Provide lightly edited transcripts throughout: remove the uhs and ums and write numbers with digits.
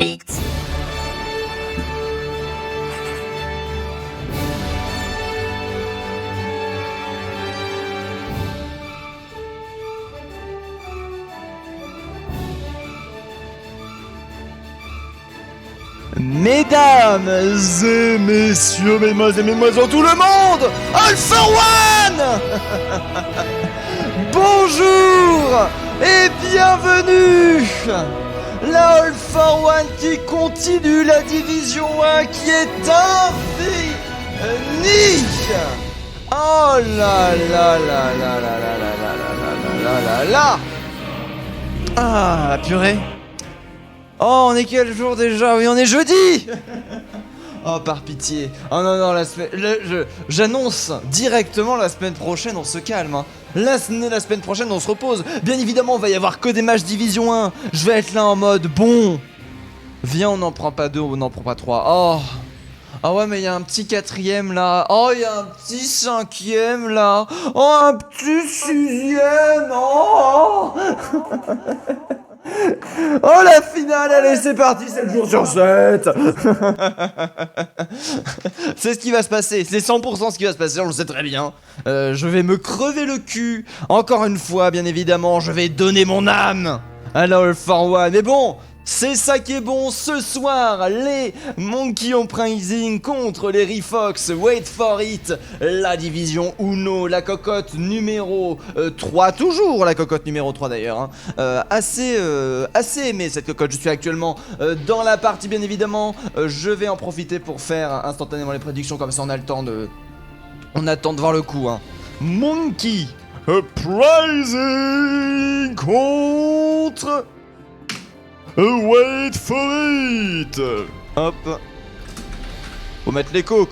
X. Mesdames et messieurs, mesdemoiselles et mesdemoiselles, tout le monde, All for One. Bonjour et bienvenue. La All for One qui continue la division 1 qui est infinie. Oh là là là là là là là là là là là là. Ah, la purée. Oh, on est quel jour déjà? Oui, on est jeudi. Oh, par pitié. Oh non, non, j'annonce directement la semaine prochaine, on se calme. Hein. La semaine prochaine, on se repose. Bien évidemment, il va y avoir que des matchs Division 1. Je vais être là en mode, bon, viens, on n'en prend pas 2, on n'en prend pas 3. Oh. Ah ouais, mais il y a un petit 4ème là. Oh, il y a un petit 5ème là. Oh, un petit 6ème. Oh. Oh, la finale, allez, c'est parti, 7 jours sur 7. C'est ce qui va se passer, c'est 100% ce qui va se passer, on le sait très bien. Je vais me crever le cul. Encore une fois, bien évidemment, je vais donner mon âme à la All for One. Mais bon, c'est ça qui est bon, ce soir, les Monkey on Pricing contre les Refox, wait for it, la division Uno, la cocotte numéro 3, toujours la cocotte numéro 3 d'ailleurs, hein. Assez aimé cette cocotte, je suis actuellement dans la partie bien évidemment, je vais en profiter pour faire instantanément les prédictions, comme ça on a le temps de voir le coup, hein. Monkey Pricing contre... wait for it. Hop. Faut mettre l'écho,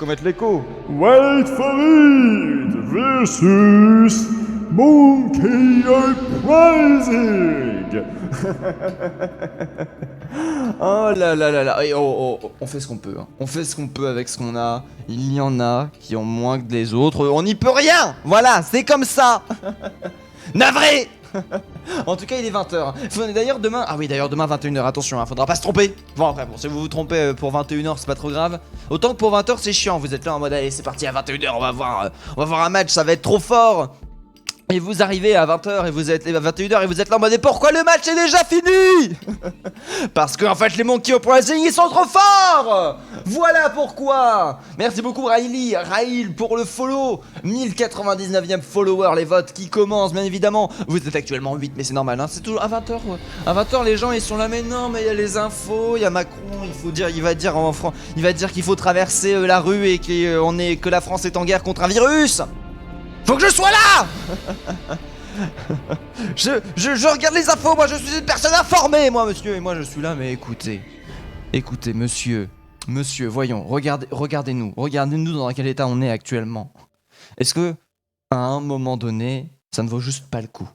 Wait for it versus Monkey Uprising. Oh là là là là. Oh, on fait ce qu'on peut. Hein. On fait ce qu'on peut avec ce qu'on a. Il y en a qui ont moins que les autres. On n'y peut rien. Voilà, c'est comme ça. Navré. En tout cas, il est 20h. D'ailleurs, demain... Ah oui, d'ailleurs, demain, 21h. Attention, hein, faudra pas se tromper. Bon, après, bon, si vous vous trompez pour 21h, c'est pas trop grave. Autant que pour 20h, c'est chiant. Vous êtes là en mode, allez, c'est parti, à 21h, on va voir un match, ça va être trop fort. Et vous arrivez à 20h et vous êtes à 21h et vous êtes là en mode, et pourquoi le match est déjà fini? Parce qu'en fait les Monkey Uprising ils sont trop forts. Voilà pourquoi. Merci beaucoup Raïl pour le follow. 1099ème follower, les votes qui commencent bien évidemment. Vous êtes actuellement 8 mais c'est normal hein. C'est toujours à 20h ouais. À 20h les gens ils sont là mais non mais il y a les infos, il y a Macron, il va dire qu'il faut traverser la rue et que la France est en guerre contre un virus. Faut que je sois là. je regarde les infos, moi je suis une personne informée, moi monsieur, et moi je suis là, mais écoutez, monsieur, voyons, regardez-nous dans quel état on est actuellement. Est-ce que, à un moment donné, ça ne vaut juste pas le coup?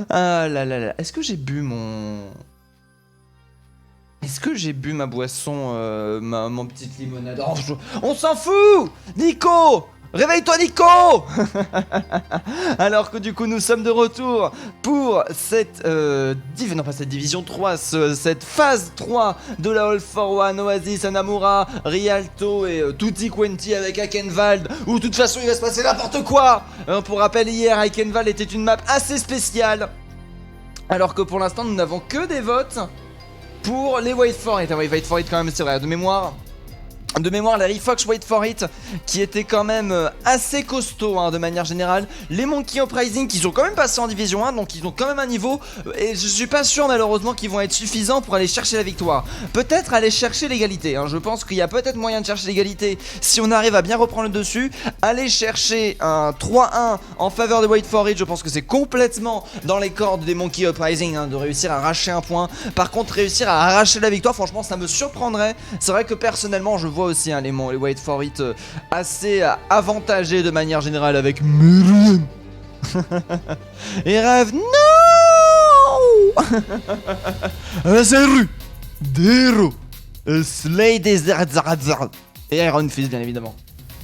Ah là là là, est-ce que j'ai bu ma boisson, mon petite limonade? Oh, on s'en fout. Nico! Réveille-toi Nico. Alors que du coup nous sommes de retour pour cette division 3, cette phase 3 de la All for One, Oasis, Anamura, Rialto et Tutti Quanti avec Akenwald, où de toute façon il va se passer n'importe quoi. Pour rappel, hier Akenwald était une map assez spéciale, alors que pour l'instant nous n'avons que des votes pour les Wait for It. Wait for It quand même, c'est vrai, de mémoire, la Refox Wait for It qui était quand même assez costaud hein, de manière générale. Les Monkey Uprising qui sont quand même passés en division 1, donc ils ont quand même un niveau. Et je suis pas sûr malheureusement qu'ils vont être suffisants pour aller chercher la victoire. Peut-être aller chercher l'égalité, hein. Je pense qu'il y a peut-être moyen de chercher l'égalité si on arrive à bien reprendre le dessus. Aller chercher un 3-1 en faveur de Wait for It, je pense que c'est complètement dans les cordes des Monkey Uprising hein, de réussir à arracher un point. Par contre réussir à arracher la victoire, franchement ça me surprendrait. C'est vrai que personnellement je vois aussi hein, les Wait for It assez avantagés de manière générale avec Myriam et Rêve. Non. Azaru Dero Slay des et Iron Fist bien évidemment.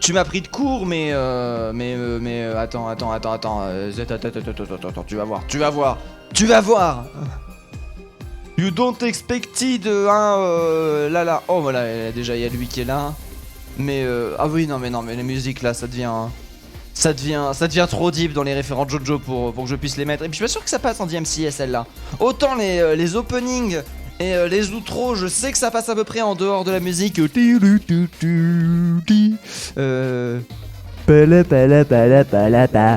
Tu m'as pris de court, attends, tu vas voir, tu vas voir. You don't expected, là, oh voilà, déjà il y a lui qui est là. Mais ah oui, non mais les musiques là, ça devient trop deep dans les référents de JoJo pour que je puisse les mettre. Et puis je suis pas sûr que ça passe en DMCA celle-là. Autant les openings et les outros, je sais que ça passe à peu près en dehors de la musique.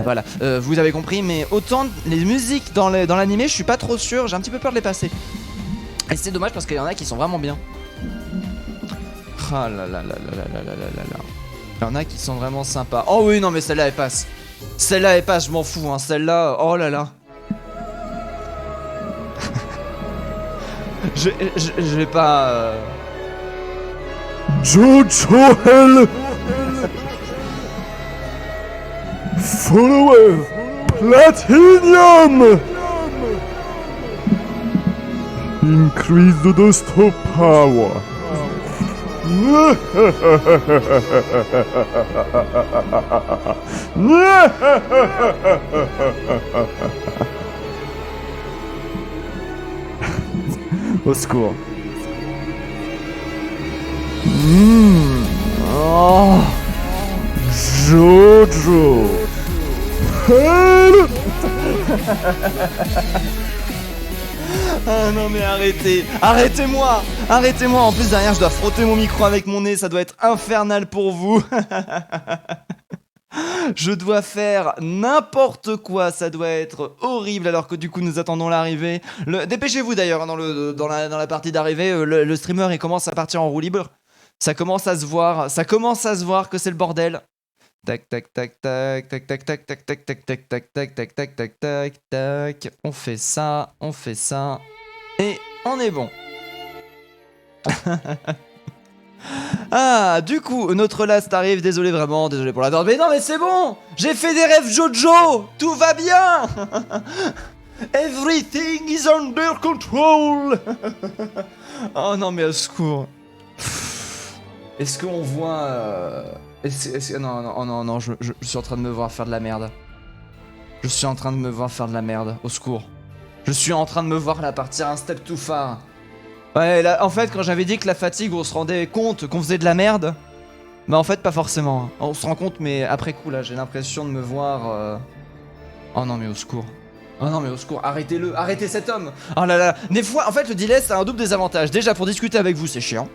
Voilà, vous avez compris, mais autant les musiques dans l'animé, je suis pas trop sûr, j'ai un petit peu peur de les passer. Et c'est dommage parce qu'il y en a qui sont vraiment bien. Ah là là là là là là là là là. Il y en a qui sont vraiment sympas. Oh oui, non mais celle-là elle passe. Celle-là elle passe, je m'en fous, hein. Celle-là, oh là là. je vais pas... Jojo Hell Follower Platinum Increase the dust of power. Au secours. Oh. Jojo Hell. Ah non mais arrêtez-moi, en plus derrière je dois frotter mon micro avec mon nez, ça doit être infernal pour vous. Je dois faire n'importe quoi, ça doit être horrible alors que du coup nous attendons l'arrivée. Dépêchez-vous d'ailleurs dans la partie d'arrivée, le streamer il commence à partir en roue libre. Ça commence à se voir que c'est le bordel. Tac tac tac tac tac tac tac tac tac tac tac tac tac tac tac tac tac tac. On fait ça et on est bon. Ah, du coup, notre last arrive, désolé pour l'attente. Mais non, mais c'est bon. J'ai fait des rêves Jojo, tout va bien. Everything is under control. Oh non, mais au secours. Est-ce qu'on voit... Non, je suis en train de me voir faire de la merde. Je suis en train de me voir faire de la merde, au secours. Je suis en train de me voir là partir un step too far. Ouais, là, en fait, quand j'avais dit que la fatigue, on se rendait compte qu'on faisait de la merde, bah en fait, pas forcément. On se rend compte, mais après coup, là, j'ai l'impression de me voir... Oh non, mais au secours. Oh non, mais au secours, arrêtez-le, arrêtez cet homme. Oh là là, des fois, en fait, le delay, c'est un double désavantage. Déjà, pour discuter avec vous, c'est chiant.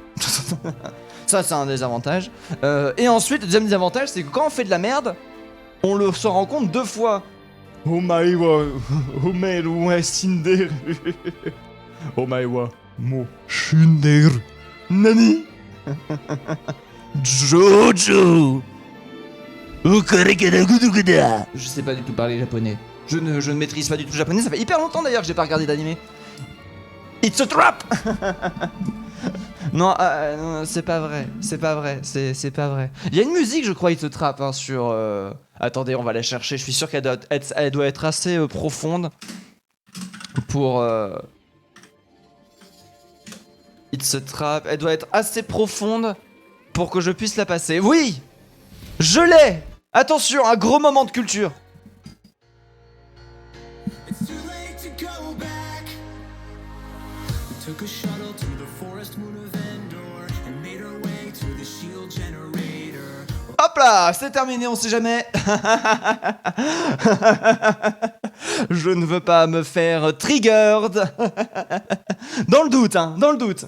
Ça, c'est un désavantage. Et ensuite, le deuxième désavantage, c'est que quand on fait de la merde, on le se rend compte deux fois. Omaiwa, Omeru Shinder. Omaiwa, mo Shinder. Nani? Jojo. Je sais pas du tout parler japonais. Je ne maîtrise pas du tout le japonais. Ça fait hyper longtemps d'ailleurs que j'ai pas regardé d'animé. It's a trap. Non, non, c'est pas vrai, c'est pas vrai. Il y a une musique, je crois, It's a Trap hein, sur... Attendez, on va la chercher, je suis sûr qu'elle doit être assez profonde pour... It's a Trap, elle doit être assez profonde pour que je puisse la passer. Oui, je l'ai. Attention, un gros moment de culture. Took a shuttle to the forest moon of Endor and made our way to the shield generator. Hop là, c'est terminé, on sait jamais. Je ne veux pas me faire triggered. Dans le doute, hein, dans le doute.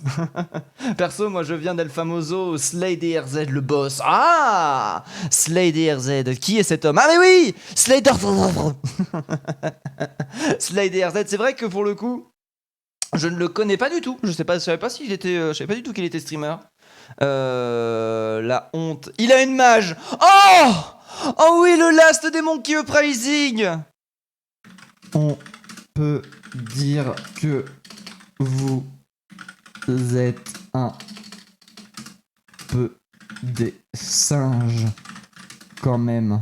Perso, moi je viens d'El Famoso, Slay DRZ, le boss. Ah, Slay DRZ, qui est cet homme? Ah mais oui, Slay Slay DRZ, c'est vrai que pour le coup... Je ne le connais pas du tout. Je savais pas s'il était. Je savais pas du tout qu'il était streamer. La honte. Il a une mage. Oh, oh oui, le last des Monkey Uprising. On peut dire que vous êtes un peu des singes quand même.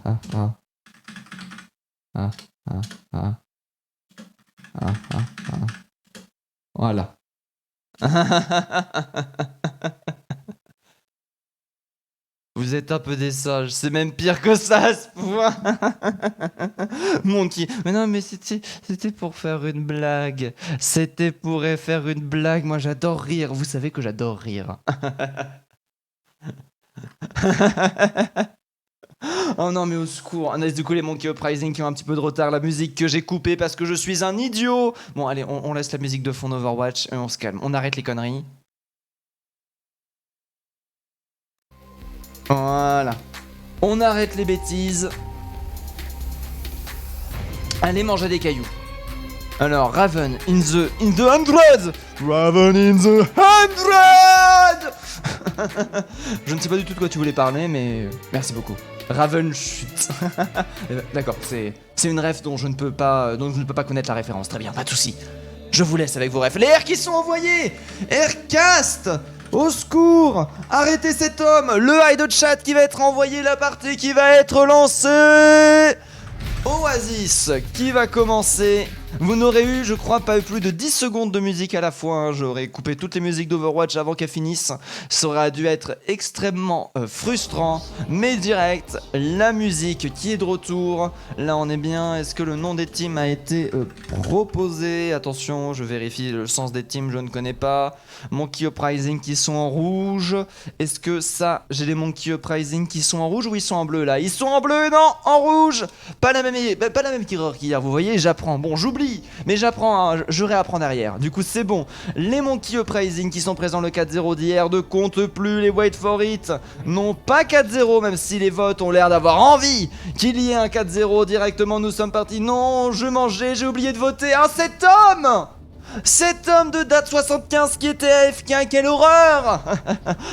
Ah ah. Ah, ah, ah. Ah, ah, ah. Voilà. Vous êtes un peu des sages, c'est même pire que ça à ce point. Monkey. Mais non, mais c'était pour faire une blague. C'était pour faire une blague. Moi, j'adore rire. Vous savez que j'adore rire. Oh non, mais au secours. Du coup, les Monkey Uprising qui ont un petit peu de retard. La musique que j'ai coupée parce que je suis un idiot. Bon, allez, on laisse la musique de fond d'Overwatch et on se calme. On arrête les conneries. Voilà. On arrête les bêtises. Allez manger des cailloux. Alors, Raven in the 100. Raven in the 100. Je ne sais pas du tout de quoi tu voulais parler, mais merci beaucoup. Raven chut. D'accord, c'est une ref dont je ne peux pas connaître la référence. Très bien, pas de soucis. Je vous laisse avec vos refs. Les R qui sont envoyés. Aircast. Au secours! Arrêtez cet homme! Le hide chat qui va être envoyé, la partie qui va être lancée! Oasis qui va commencer. Vous n'aurez eu, je crois, pas plus de 10 secondes de musique à la fois. Hein. J'aurais coupé toutes les musiques d'Overwatch avant qu'elles finissent. Ça aurait dû être extrêmement frustrant, mais direct. La musique qui est de retour. Là, on est bien. Est-ce que le nom des teams a été proposé? Attention, je vérifie le sens des teams, je ne connais pas. Monkey Uprising qui sont en rouge. Est-ce que ça, j'ai les Monkey Uprising qui sont en rouge ou ils sont en bleu là? Ils sont en bleu, non, en rouge. Pas la même erreur qu'hier, vous voyez, j'apprends. Bon, j'oublie, mais j'apprends, hein, je réapprends derrière. Du coup, c'est bon. Les Monkey Uprising qui sont présents le 4-0 d'hier ne comptent plus. Les Wait for It non pas 4-0, même si les votes ont l'air d'avoir envie qu'il y ait un 4-0 directement. Nous sommes partis. Non, je mangeais, j'ai oublié de voter. Ah, cet homme! Cet homme de date 75 qui était AFK, quelle horreur!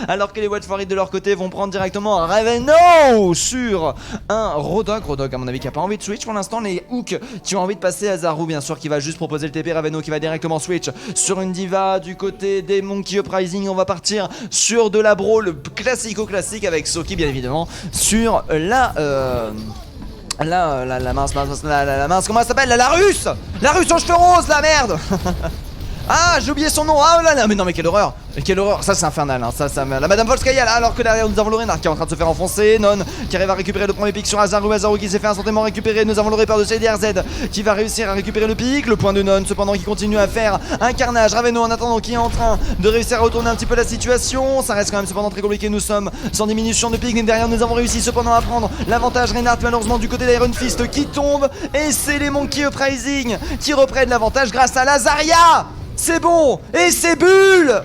Alors que les Wait for It de leur côté vont prendre directement un Raveno sur un Rodog. Rodog à mon avis qui a pas envie de switch pour l'instant. Les Hooks qui ont envie de passer à Zaru bien sûr qui va juste proposer le TP. Raveno qui va directement switch sur une diva du côté des Monkey Uprising. On va partir sur de la brawl classico-classique avec Soki bien évidemment sur la mince, comment elle s'appelle? La russe! La russe aux cheveux roses, la merde! Ah, j'ai oublié son nom. Ah là là, mais non, mais quelle horreur! Quelle horreur, ça c'est infernal, hein. La Madame Volskaya là, alors que derrière nous avons le Renard qui est en train de se faire enfoncer. Non qui arrive à récupérer le premier pic sur Azaru. Azaru qui s'est fait instantanément récupérer. Nous avons le repère de CDRZ qui va réussir à récupérer le pic. Le point de Non cependant qui continue à faire un carnage. Raveno en attendant qui est en train de réussir à retourner un petit peu la situation. Ça reste quand même cependant très compliqué. Nous sommes sans diminution de pic. Mais derrière nous avons réussi cependant à prendre l'avantage. Renard malheureusement du côté d'Iron Fist qui tombe. Et c'est les Monkey Uprising qui reprennent l'avantage grâce à Lazaria. C'est bon. Et c'est Bulle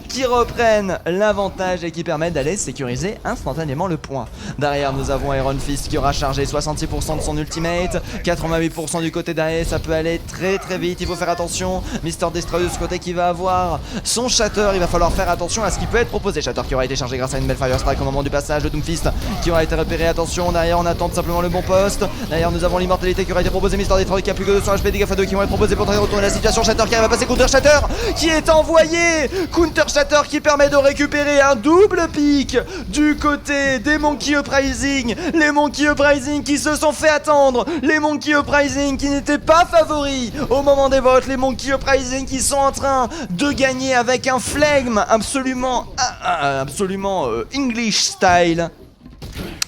qui reprennent l'avantage et qui permettent d'aller sécuriser instantanément le point. Derrière nous avons Iron Fist qui aura chargé 66% de son ultimate, 88% du côté d'AE, ça peut aller très très vite, il faut faire attention. Mister Destroy de ce côté qui va avoir son Shatter, il va falloir faire attention à ce qui peut être proposé. Shatter qui aura été chargé grâce à une belle Fire Strike au moment du passage de Doomfist qui aura été repéré, attention, derrière on attend tout simplement le bon poste. Derrière nous avons l'immortalité qui aura été proposée, Mister Destroy qui a plus que 200 HP, des gaffes à 2 qui vont être proposés pour retourner la situation. Shatter qui arrive à passer, Counter Shatter qui est envoyé, Counter Shatter qui permet de récupérer un double pic du côté des Monkey Uprising. Les Monkey Uprising qui se sont fait attendre, les Monkey Uprising qui n'étaient pas favoris au moment des votes, les Monkey Uprising qui sont en train de gagner avec un flegme absolument English style.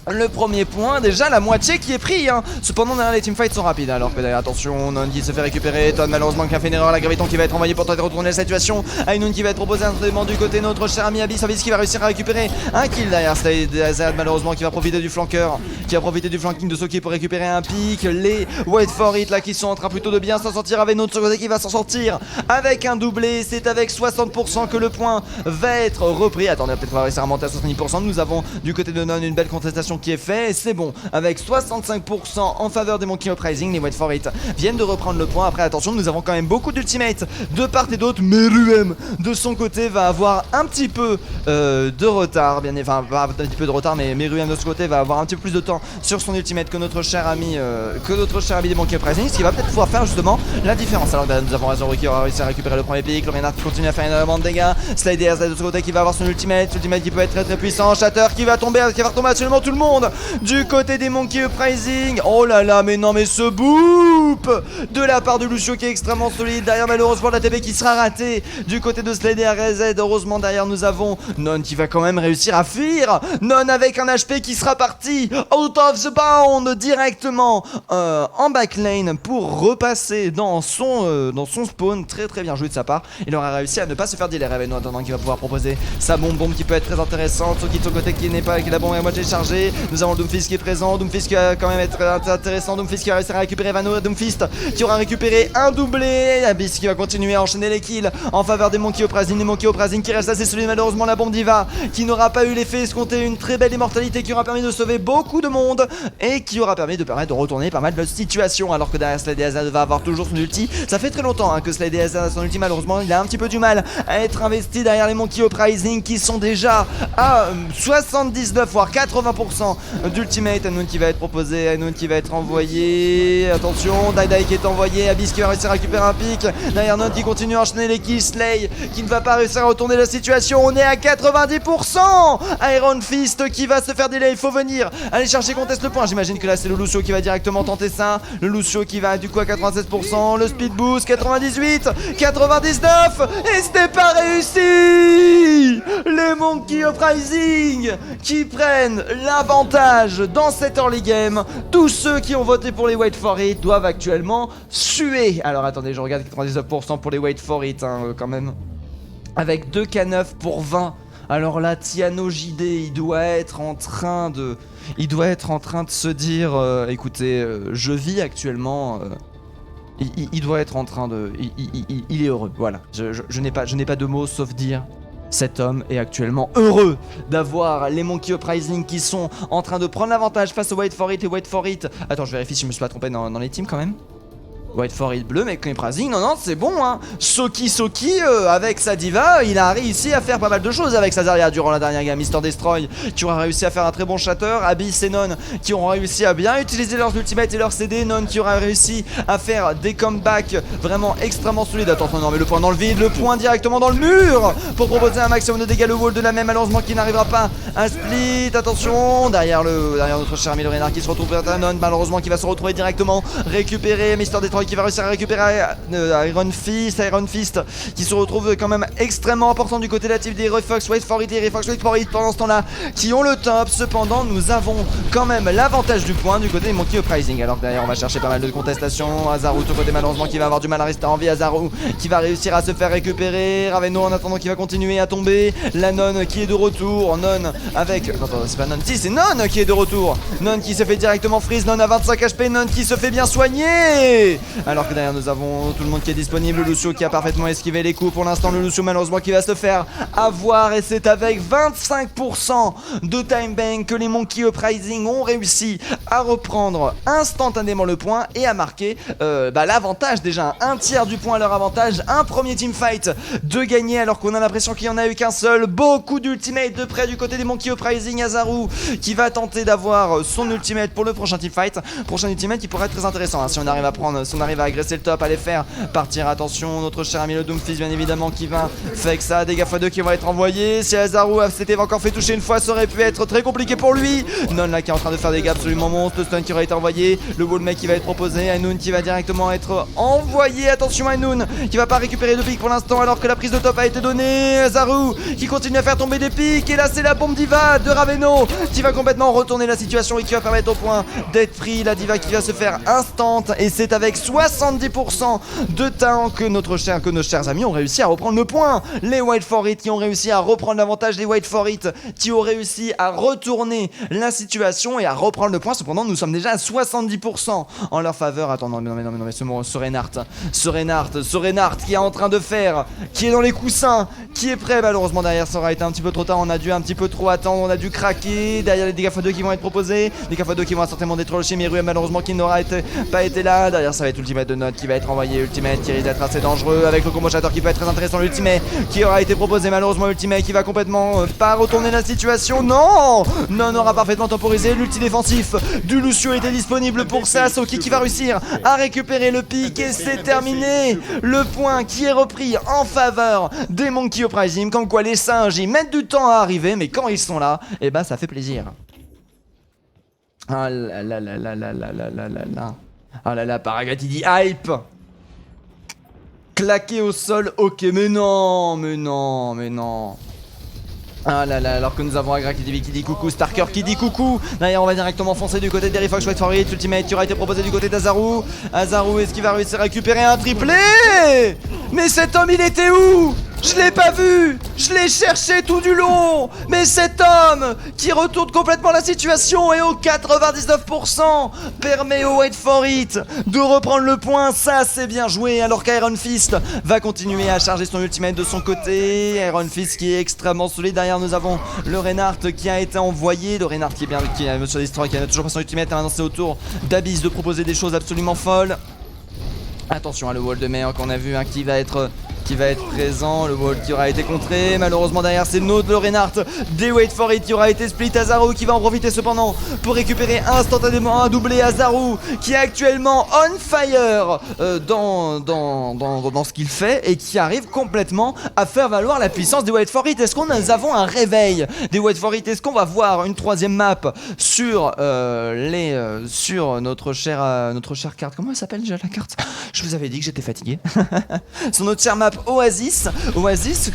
Le premier point, déjà la moitié qui est pris hein. Cependant derrière les teamfights sont rapides. Alors que derrière attention, Non qui se fait récupérer. Ton malheureusement qui a fait une erreur. La Graviton qui va être envoyé pour tenter de retourner la situation. Ainun qui va être proposé instantanément du côté de notre cher ami Abyss. Abyss qui va réussir à récupérer un kill derrière Zed malheureusement qui va profiter du flanqueur, qui a profité du flanking de Soki pour récupérer un pic. Les Wait for It là qui sont en train plutôt de bien s'en sortir, avec notre côté qui va s'en sortir avec un doublé. C'est avec 60% que le point va être repris. Attendez, peut-être va réussir à monter à 70%. Nous avons du côté de Non une belle contestation qui est fait, c'est bon, avec 65% en faveur des Monkey Uprising. Les Wait for It viennent de reprendre le point. Après attention, nous avons quand même beaucoup d'ultimates de part et d'autre. Meruem de son côté va avoir un petit peu de retard, bien enfin un petit peu de retard, mais Meruem de ce côté va avoir un petit peu plus de temps sur son ultimate que notre cher ami des Monkey Uprising, ce qui va peut-être pouvoir faire justement la différence. Alors nous avons Azaru qui aura réussi à récupérer le premier pic, Loriana qui continue à faire énormément de dégâts, Sliders de ce côté qui va avoir son ultimate qui peut être très très puissant, Shatter qui va tomber absolument tout le monde. monde du côté des Monkey Uprising. Oh là là, mais non, mais ce boop de la part de Lucio qui est extrêmement solide. Derrière, malheureusement, la TP qui sera ratée du côté de Slade et RZ. Heureusement, derrière, nous avons Non qui va quand même réussir à fuir. Non avec un HP qui sera parti out of the bound directement en backlane pour repasser dans son spawn. Très très bien joué de sa part. Il aura réussi à ne pas se faire dealer. Raveno attendant qu'il va pouvoir proposer sa bombe qui peut être très intéressante. Soki de son côté qui n'est pas avec la bombe à moitié chargée. Nous avons le Doomfist qui est présent. Doomfist qui va quand même être intéressant. Doomfist qui va réussir à récupérer Vano. Doomfist qui aura récupéré un doublé. Abyss qui va continuer à enchaîner les kills en faveur des Monkey Uprising. Les Monkey Uprising qui restent assez solides. Malheureusement la bombe diva qui n'aura pas eu l'effet escompté. Une très belle immortalité qui aura permis de sauver beaucoup de monde et qui aura permis de retourner pas mal de situations. Alors que derrière Slade et Hazard va avoir toujours son ulti. Ça fait très longtemps que Slade et Hazard a son ulti. Malheureusement il a un petit peu du mal à être investi derrière les Monkey Uprising qui sont déjà à 79 voire 80% d'ultimate. Anoun qui va être proposé, Anoun qui va être envoyé. Attention, Dai qui est envoyé, Abyss qui va réussir à récupérer un pic. Derrière Non qui continue à enchaîner les kills. Slay qui ne va pas réussir à retourner la situation. On est à 90%. Iron Fist qui va se faire delay. Il faut venir aller chercher conteste le point. J'imagine que là c'est le Lucio qui va directement tenter ça. Le Lucio qui va du coup à 96%. Le speed boost 98, 99 et c'était pas réussi. Les Monkey Uprising qui prennent l'avantage dans cette early game. Tous ceux qui ont voté pour les Wait For It doivent actuellement suer. Alors attendez, je regarde 99% pour les Wait For It quand même. Avec 2K9 pour 20. Alors là, Tiano JD, il doit être en train de se dire, écoutez, je vis actuellement. Il doit être en train de, il est heureux. Voilà. Je n'ai pas de mots sauf dire. Cet homme est actuellement heureux d'avoir les Monkey Uprising qui sont en train de prendre l'avantage face au Wait For It et Wait For It. Attends, je vérifie si je me suis pas trompé dans les teams quand même. Wait For It bleu, mais Uprising, non, c'est bon, hein. Soki, avec sa diva, il a réussi à faire pas mal de choses avec sa Zarya durant la dernière game. Mr. Destroy, qui aura réussi à faire un très bon shatter. Abyss et Non, qui auront réussi à bien utiliser leurs ultimates et leurs CD. Non, qui aura réussi à faire des comebacks vraiment extrêmement solides. Attends, non, mais le point dans le vide, le point directement dans le mur pour proposer un maximum de dégâts. Le wall de la même, malheureusement, qui n'arrivera pas à split. Attention, derrière notre cher Milo Renard qui se retrouve à Non, malheureusement, qui va se retrouver directement récupérer Mr. Destroy qui va réussir à récupérer Iron Fist qui se retrouve quand même extrêmement important du côté de la team des Refox, Wait For It et Refox Wait For It pendant ce temps-là qui ont le top. Cependant, nous avons quand même l'avantage du point du côté des Monkey Uprising. Alors que derrière, on va chercher pas mal de contestations. Hazaru, tout côté, malheureusement, qui va avoir du mal à rester en vie. Hazaru qui va réussir à se faire récupérer. Raveno en attendant qui va continuer à tomber. La Non qui est de retour. Non avec. Attends, c'est pas Non. Si, c'est Non qui est de retour. Non qui se fait directement freeze. Non à 25 HP. Non qui se fait bien soigner. Alors que derrière nous avons tout le monde qui est disponible. Le Lucio qui a parfaitement esquivé les coups. Pour l'instant le Lucio malheureusement qui va se faire avoir. Et c'est avec 25% de time bank que les Monkey Uprising ont réussi à reprendre instantanément le point et à marquer l'avantage. Déjà un tiers du point à leur avantage. Un premier teamfight de gagner alors qu'on a l'impression qu'il n'y en a eu qu'un seul. Beaucoup d'ultimate de près du côté des Monkey Uprising. Hazaru qui va tenter d'avoir son ultimate pour le prochain teamfight. Prochain ultimate qui pourrait être très intéressant si on arrive à agresser le top, à les faire partir. Attention, notre cher ami le Doomfist bien évidemment qui va fake ça, dégâts x2 qui vont être envoyés. Si Hazaru s'était encore fait toucher une fois, ça aurait pu être très compliqué pour lui. Non là qui est en train de faire des dégâts absolument monstres. Le stun qui aurait été envoyé, le wallmake qui va être proposé, Anoun qui va directement être envoyé. Attention Anoun qui va pas récupérer de pics pour l'instant alors que la prise de top a été donnée. Hazaru qui continue à faire tomber des pics et là c'est la bombe diva de Raveno qui va complètement retourner la situation et qui va permettre au point d'être pris. La diva qui va se faire instant et c'est avec 70% de temps que nos chers amis ont réussi à reprendre le point. Les Wait For It qui ont réussi à reprendre l'avantage, les Wait For It qui ont réussi à retourner la situation et à reprendre le point. Cependant nous sommes déjà à 70% en leur faveur. Attends non mais ce Reinhardt qui est en train de faire, qui est dans les coussins, qui est prêt. Malheureusement derrière ça aura été un petit peu trop tard. On a dû un petit peu trop attendre, on a dû craquer. Derrière les dégâts x2 qui vont être proposés, des dégâts x2 qui vont certainement détruire le chez Miru malheureusement qui n'aura pas été là. Derrière ça va être ultimate de Note qui va être envoyé, ultimate qui risque d'être assez dangereux avec le combo shatter qui peut être très intéressant. L'ultimate qui aura été proposé, malheureusement ultimate qui va complètement pas retourner la situation. Non aura parfaitement temporisé. L'ulti défensif du Lucio était disponible pour ça. Soki qui va réussir à récupérer le pic et c'est terminé. Le point qui est repris en faveur des Monkey Uprising. Comme quoi les singes ils mettent du temps à arriver mais quand ils sont là, et ça fait plaisir. Ah là là là là là là là là là là. Ah là là, Paragat il dit hype. Claqué au sol, ok, mais non, mais non, mais non. Ah là là, alors que nous avons Agra qui dit coucou, Starker qui dit coucou. D'ailleurs on va directement foncer du côté d'Erifox, Wait for It, Ultimate qui aura été proposé du côté d'Azaru. Azaru, est-ce qu'il va réussir à récupérer un triplé? Mais cet homme il était où? Je l'ai pas vu. Je l'ai cherché tout du long. Mais cet homme qui retourne complètement la situation et au 99% permet au Wait for It de reprendre le point. Ça c'est bien joué, alors qu'Iron Fist va continuer à charger son ultimate de son côté. Iron Fist qui est extrêmement solide. Derrière nous avons le Reinhardt qui a été envoyé. Le Reinhardt qui est bien, qui a sur Destroy, qui a toujours pas son ultimate. Et maintenant c'est au tour d'Abyss de proposer des choses absolument folles. Attention à le wall de mer qu'on a vu qui va être présent, le wall qui aura été contré. Malheureusement derrière c'est le Reinhardt des Wait for It qui aura été split. Azaru qui va en profiter cependant pour récupérer instantanément un doublé. Azaru qui est actuellement on fire dans ce qu'il fait et qui arrive complètement à faire valoir la puissance des Wait for It. Est-ce qu'on nous avons un réveil des Wait for It? Est-ce qu'on va voir une troisième map sur sur notre chère carte? Comment elle s'appelle déjà la carte? Je vous avais dit que j'étais fatigué. Sur notre chère map Oasis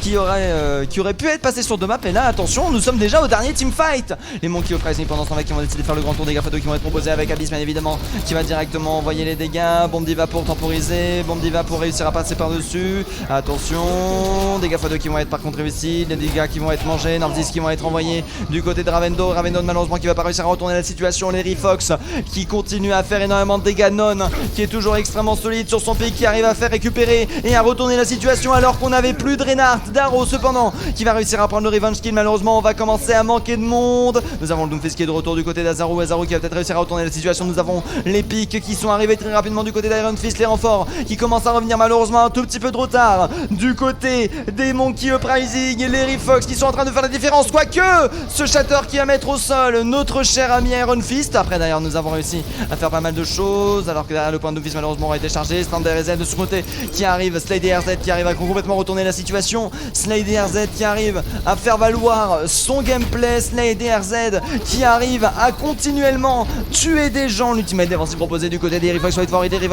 qui aurait pu être passé sur deux maps. Et là attention, nous sommes déjà au dernier teamfight. Les Monkey Uprising pendant ce temps-là qui vont décider de faire le grand tour des Graffados qui vont être proposés avec Abyss bien évidemment qui va directement envoyer les dégâts. Bombe Diva pour temporiser, Bombe Diva pour réussir à passer par dessus. Attention, des Graffados qui vont être par contre réussis, les dégâts qui vont être mangés, Nordis qui vont être envoyés du côté de Ravendo malheureusement qui va pas réussir à retourner la situation. Les Rifox qui continue à faire énormément de dégâts. Non qui est toujours extrêmement solide sur son pic qui arrive à faire récupérer et à retourner la situation alors qu'on n'avait plus de Reinhardt. Darrow cependant qui va réussir à prendre le revenge kill. Malheureusement on va commencer à manquer de monde. Nous avons le Doomfist qui est de retour du côté d'Azaru. Azaru qui va peut-être réussir à retourner la situation. Nous avons les pics qui sont arrivés très rapidement du côté d'Iron Fist. Les renforts qui commencent à revenir, malheureusement un tout petit peu de retard du côté des Monkey Uprising et les Rifox qui sont en train de faire la différence. Quoique ce Shatter qui va mettre au sol notre cher ami Iron Fist. Après d'ailleurs nous avons réussi à faire pas mal de choses alors que derrière le point de Doomfist malheureusement aura été chargé. Standard RZ de son côté qui arrive, Slade et RZ qui arrive à complètement retourner la situation. Slade et RZ qui arrive à faire valoir son gameplay. Slade et RZ qui arrive à continuellement tuer des gens. L'ultimate défensif proposé du côté des Rifox Wait for It. Les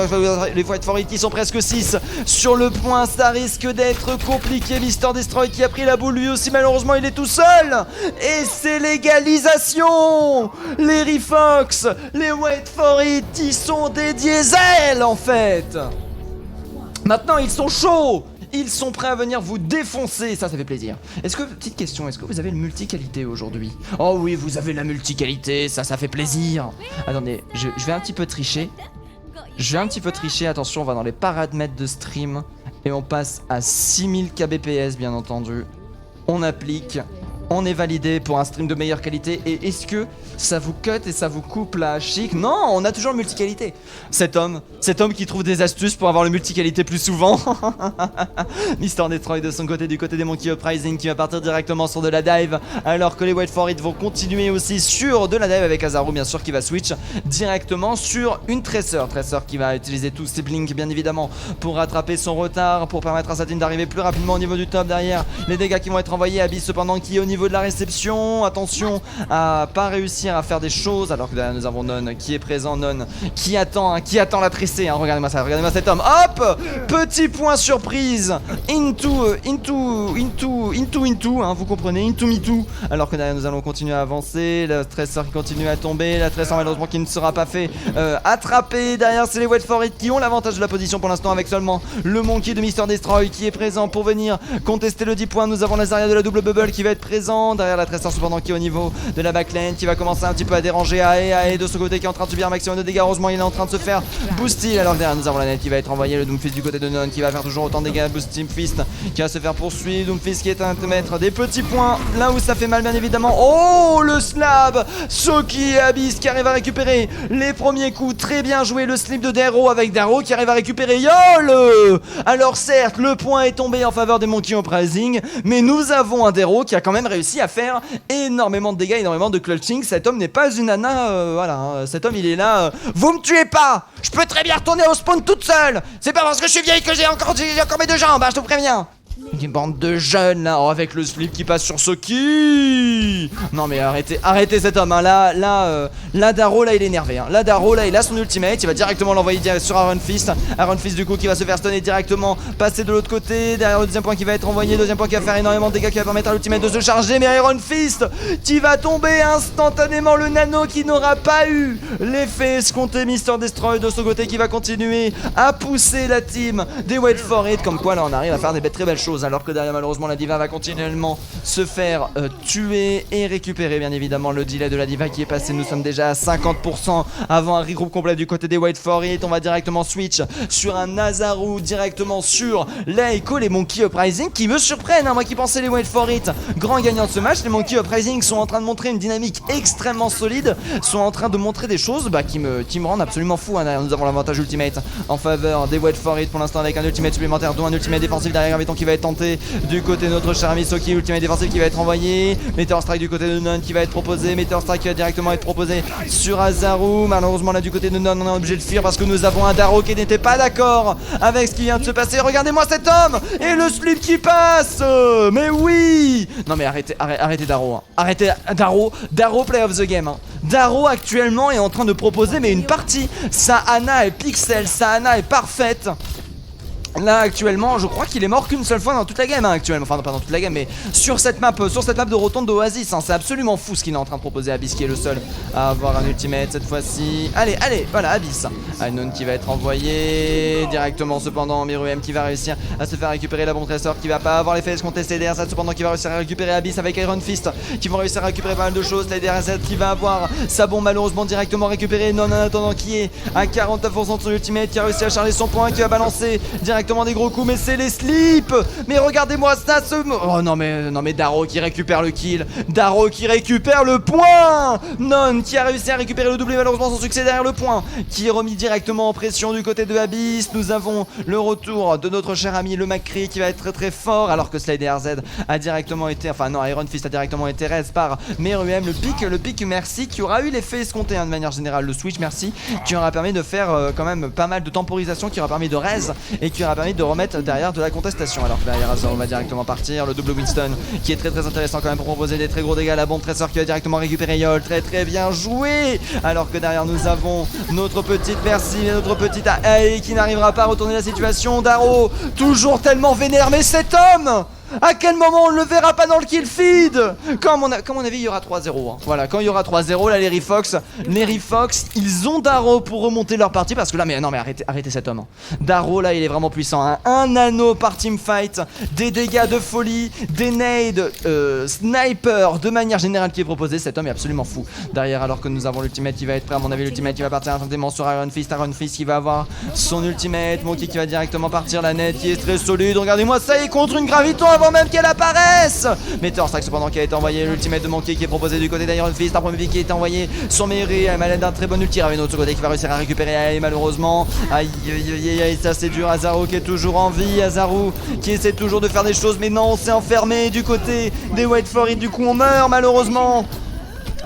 Wait for It qui sont presque 6 sur le point. Ça risque d'être compliqué. Mister Destroy qui a pris la boule lui aussi. Malheureusement il est tout seul. Et c'est l'égalisation. Les Rifox, les Wait for It, ils sont des diesels en fait. Maintenant ils sont chauds. Ils sont prêts à venir vous défoncer, ça fait plaisir. Petite question, est-ce que vous avez le multi-qualité aujourd'hui? Oh oui, vous avez la multi-qualité, ça fait plaisir. Attendez, je vais un petit peu tricher. Attention, on va dans les paramètres de stream. Et on passe à 6000 kbps, bien entendu. On applique. On est validé pour un stream de meilleure qualité. Et est-ce que ça vous cut et ça vous coupe la chic? Non, on a toujours le multi-qualité. Cet homme qui trouve des astuces pour avoir le multi-qualité plus souvent. Mister Destroy de son côté, du côté des Monkey Uprising qui va partir directement sur de la dive. Alors que les Wait for It vont continuer aussi sur de la dive avec Azaru bien sûr qui va switch directement sur une Tracer. Tracer qui va utiliser tous ses blinks bien évidemment pour rattraper son retard, pour permettre à sa team d'arriver plus rapidement au niveau du top. Derrière les dégâts qui vont être envoyés. Abyss cependant qui est au niveau de la réception, attention à pas réussir à faire des choses alors que derrière nous avons Non qui est présent, Non qui attend la tressée, hein. Regardez-moi ça, regardez-moi cet homme, hop, petit point surprise into, hein, vous comprenez, into me too, alors que derrière nous allons continuer à avancer, la Tracer qui continue à tomber, la Tracer malheureusement qui ne sera pas fait attraper. Derrière c'est les Wait for It qui ont l'avantage de la position pour l'instant avec seulement le Monkey de Mister Destroy qui est présent pour venir contester le 10 points. Nous avons la Zarya de la double bubble qui va être présent. Derrière la Tracer cependant qui est au niveau de la backline qui va commencer un petit peu à déranger Ae de ce côté qui est en train de subir un maximum de dégâts. Heureusement il est en train de se faire boost-heal. Alors derrière nous avons la net qui va être envoyée, le Doomfist du côté de Non qui va faire toujours autant de dégâts. Boost-Team Fist qui va se faire poursuivre. Doomfist qui est en train de mettre des petits points là où ça fait mal bien évidemment. Oh le slab, Soki et Abyss qui arrivent à récupérer les premiers coups. Très bien joué le slip de Darrow avec Darrow qui arrive à récupérer YOL. Alors certes le point est tombé en faveur des Monkey Uprising, mais nous avons un Darrow qui a quand même réussi à faire énormément de dégâts, énormément de clutching. Cet homme n'est pas une nana, voilà, hein. Cet homme il est là, vous me tuez pas, je peux très bien retourner au spawn toute seule. C'est pas parce que je suis vieille que j'ai encore mes deux jambes, hein, je te préviens. Une bande de jeunes là, oh, avec le slip qui passe sur Soki. Non mais arrêtez cet homme hein. Là Darrow là il est énervé hein. Là Darrow là il a son ultimate, il va directement l'envoyer sur Iron Fist. Iron Fist du coup qui va se faire stunner directement, passer de l'autre côté, derrière le deuxième point qui va être envoyé, deuxième point qui va faire énormément de dégâts, qui va permettre à l'ultimate de se charger, mais Iron Fist qui va tomber instantanément, le nano qui n'aura pas eu l'effet escompté, Mr Destroy de son côté qui va continuer à pousser la team des Wait For It, comme quoi là on arrive à faire des très belles choses, alors que derrière malheureusement la diva va continuellement se faire tuer et récupérer bien évidemment le delay de la diva qui est passé. Nous sommes déjà à 50% avant un regroupe complet du côté des Wait For It. On va directement switch sur un Nazaru, directement sur Leiko, les Monkey Uprising qui me surprennent hein, moi qui pensais les Wait For It grand gagnant de ce match. Les Monkey Uprising sont en train de montrer une dynamique extrêmement solide, sont en train de montrer des choses qui me rendent absolument fou hein. Nous avons l'avantage ultimate en faveur des Wait For It pour l'instant, avec un ultimate supplémentaire dont un ultimate défensif derrière Graviton qui va être tenté du côté de notre cher ami Soki, ultimate défensif qui va être envoyé, Meteor Strike du côté de Non qui va être proposé, Meteor Strike qui va directement être proposé sur Azaru. Malheureusement là du côté de Non on est obligé de fuir parce que nous avons un Darrow qui n'était pas d'accord avec ce qui vient de se passer. Regardez-moi cet homme et le slip qui passe. Mais oui. Non mais arrêtez Darrow hein. Arrêtez Darrow play of the game hein. Darrow actuellement est en train de proposer mais une partie, sa Ana est pixel, sa Ana est parfaite. Là actuellement je crois qu'il est mort qu'une seule fois dans toute la game hein, actuellement, enfin non, pas dans toute la game mais sur cette map de rotonde d'Oasis hein. C'est absolument fou ce qu'il est en train de proposer. Abyss qui est le seul à avoir un ultimate cette fois-ci. Allez voilà Abyss, Unknown qui va être envoyé directement cependant, Meruem qui va réussir à se faire récupérer la bombe trésor, qui va pas avoir l'effet escompté, DRZ cependant qui va réussir à récupérer Abyss avec Iron Fist qui vont réussir à récupérer pas mal de choses. DRZ qui va avoir sa bombe malheureusement directement récupérée, Non en attendant qui est à 49% de son ultimate, qui a réussi à charger son point, qui va balancer directement des gros coups, mais c'est les slips. Mais regardez-moi ça, oh non mais Darrow qui récupère le kill, Darrow qui récupère le point, Non qui a réussi à récupérer le doublé, malheureusement son succès derrière le point, qui est remis directement en pression du côté de Abyss. Nous avons le retour de notre cher ami le McCree qui va être très fort, alors que SlideRZ a directement été, enfin non, Iron Fist a directement été res par Meruem. Le pic merci qui aura eu l'effet escompté hein, de manière générale, le switch merci qui aura permis de faire quand même pas mal de temporisation, qui aura permis de res et qui aura permis de remettre derrière de la contestation. Alors que derrière Azor va directement partir, le double Winston qui est très intéressant quand même pour proposer des très gros dégâts, la bombe Tressor qui va directement récupérer Yol, très bien joué. Alors que derrière nous avons notre petite merci et notre petite AI qui n'arrivera pas à retourner la situation. Darrow toujours tellement vénère, mais cet homme, à quel moment on ne le verra pas dans le kill feed? Comme on a vu, il y aura 3-0 hein. Voilà, quand il y aura 3-0 là, les Rifox ils ont Darrow pour remonter leur partie, parce que là mais arrêtez cet homme hein. Darrow là il est vraiment puissant hein. Un nano par teamfight, des dégâts de folie, des nades, sniper de manière générale qui est proposé. Cet homme est absolument fou derrière, alors que nous avons l'ultimate qui va être prêt. À mon avis l'ultimate qui va partir instantanément sur Iron Fist qui va avoir son ultimate, Monkey qui va directement partir, la net qui est très solide. Regardez-moi ça, il est contre une Graviton avant même qu'elle apparaisse. Meteor Strike cependant qui a été envoyé, l'ultimate de Monkey qui est proposé du côté d'Iron Fist, un premier pic qui est envoyé sur Mary, elle m'a d'un très bon ulti, Raveno de ce côté qui va réussir à récupérer malheureusement. Aïe ça c'est dur. Azaru qui est toujours en vie, Azaru qui essaie toujours de faire des choses, mais non, on s'est enfermé du côté des Wait For It, du coup on meurt malheureusement.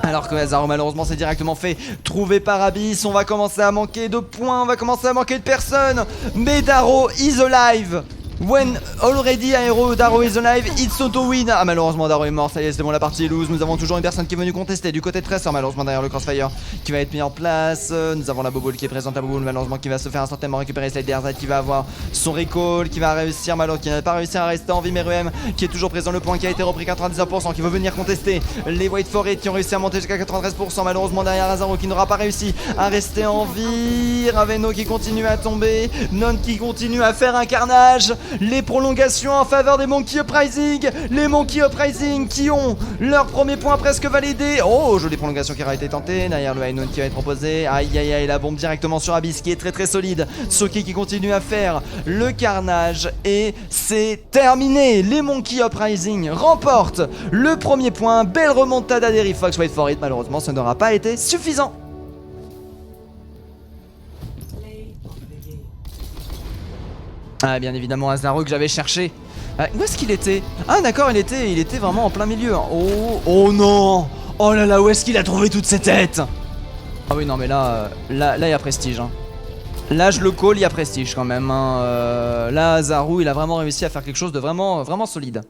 Alors que Azaru malheureusement s'est directement fait trouver par Abyss. On va commencer à manquer de points, on va commencer à manquer de personnes, mais Darrow is alive. When already Darrow is alive, it's auto win. Ah malheureusement Darrow est mort, ça y est c'est bon, la partie est loose. Nous avons toujours une personne qui est venue contester du côté de Tressor, malheureusement derrière le crossfire qui va être mis en place. Nous avons la Boboule qui est présente, la Boboule malheureusement qui va se faire instantanément récupérer. SlideRZ qui va avoir son recall, qui va réussir, malheureusement qui n'a pas réussi à rester en vie. Meruem qui est toujours présent, le point qui a été repris 99%, qui veut venir contester. Les Wait For It qui ont réussi à monter jusqu'à 93%, malheureusement derrière Azaru qui n'aura pas réussi à rester en vie. Raveno qui continue à tomber, Non qui continue à faire un carnage. Les prolongations en faveur des Monkey Uprising, les Monkey Uprising qui ont leur premier point presque validé. Oh, jolie prolongation qui aura été tentée, derrière le Unknown qui va être proposé. Aïe, la bombe directement sur Abyss qui est très solide. Soki qui continue à faire le carnage et c'est terminé. Les Monkey Uprising remportent le premier point. Belle remontada des Rifox. Wait For It, malheureusement ce n'aura pas été suffisant. Ah bien évidemment Azaru que j'avais cherché. Où est-ce qu'il était? Ah d'accord, il était vraiment en plein milieu hein. Oh non. Oh là là, où est-ce qu'il a trouvé toutes ces têtes? Ah oui non mais là il y a prestige hein. Là, je le call, il y a prestige quand même. Hein. Là, Zaru, il a vraiment réussi à faire quelque chose de vraiment, vraiment solide.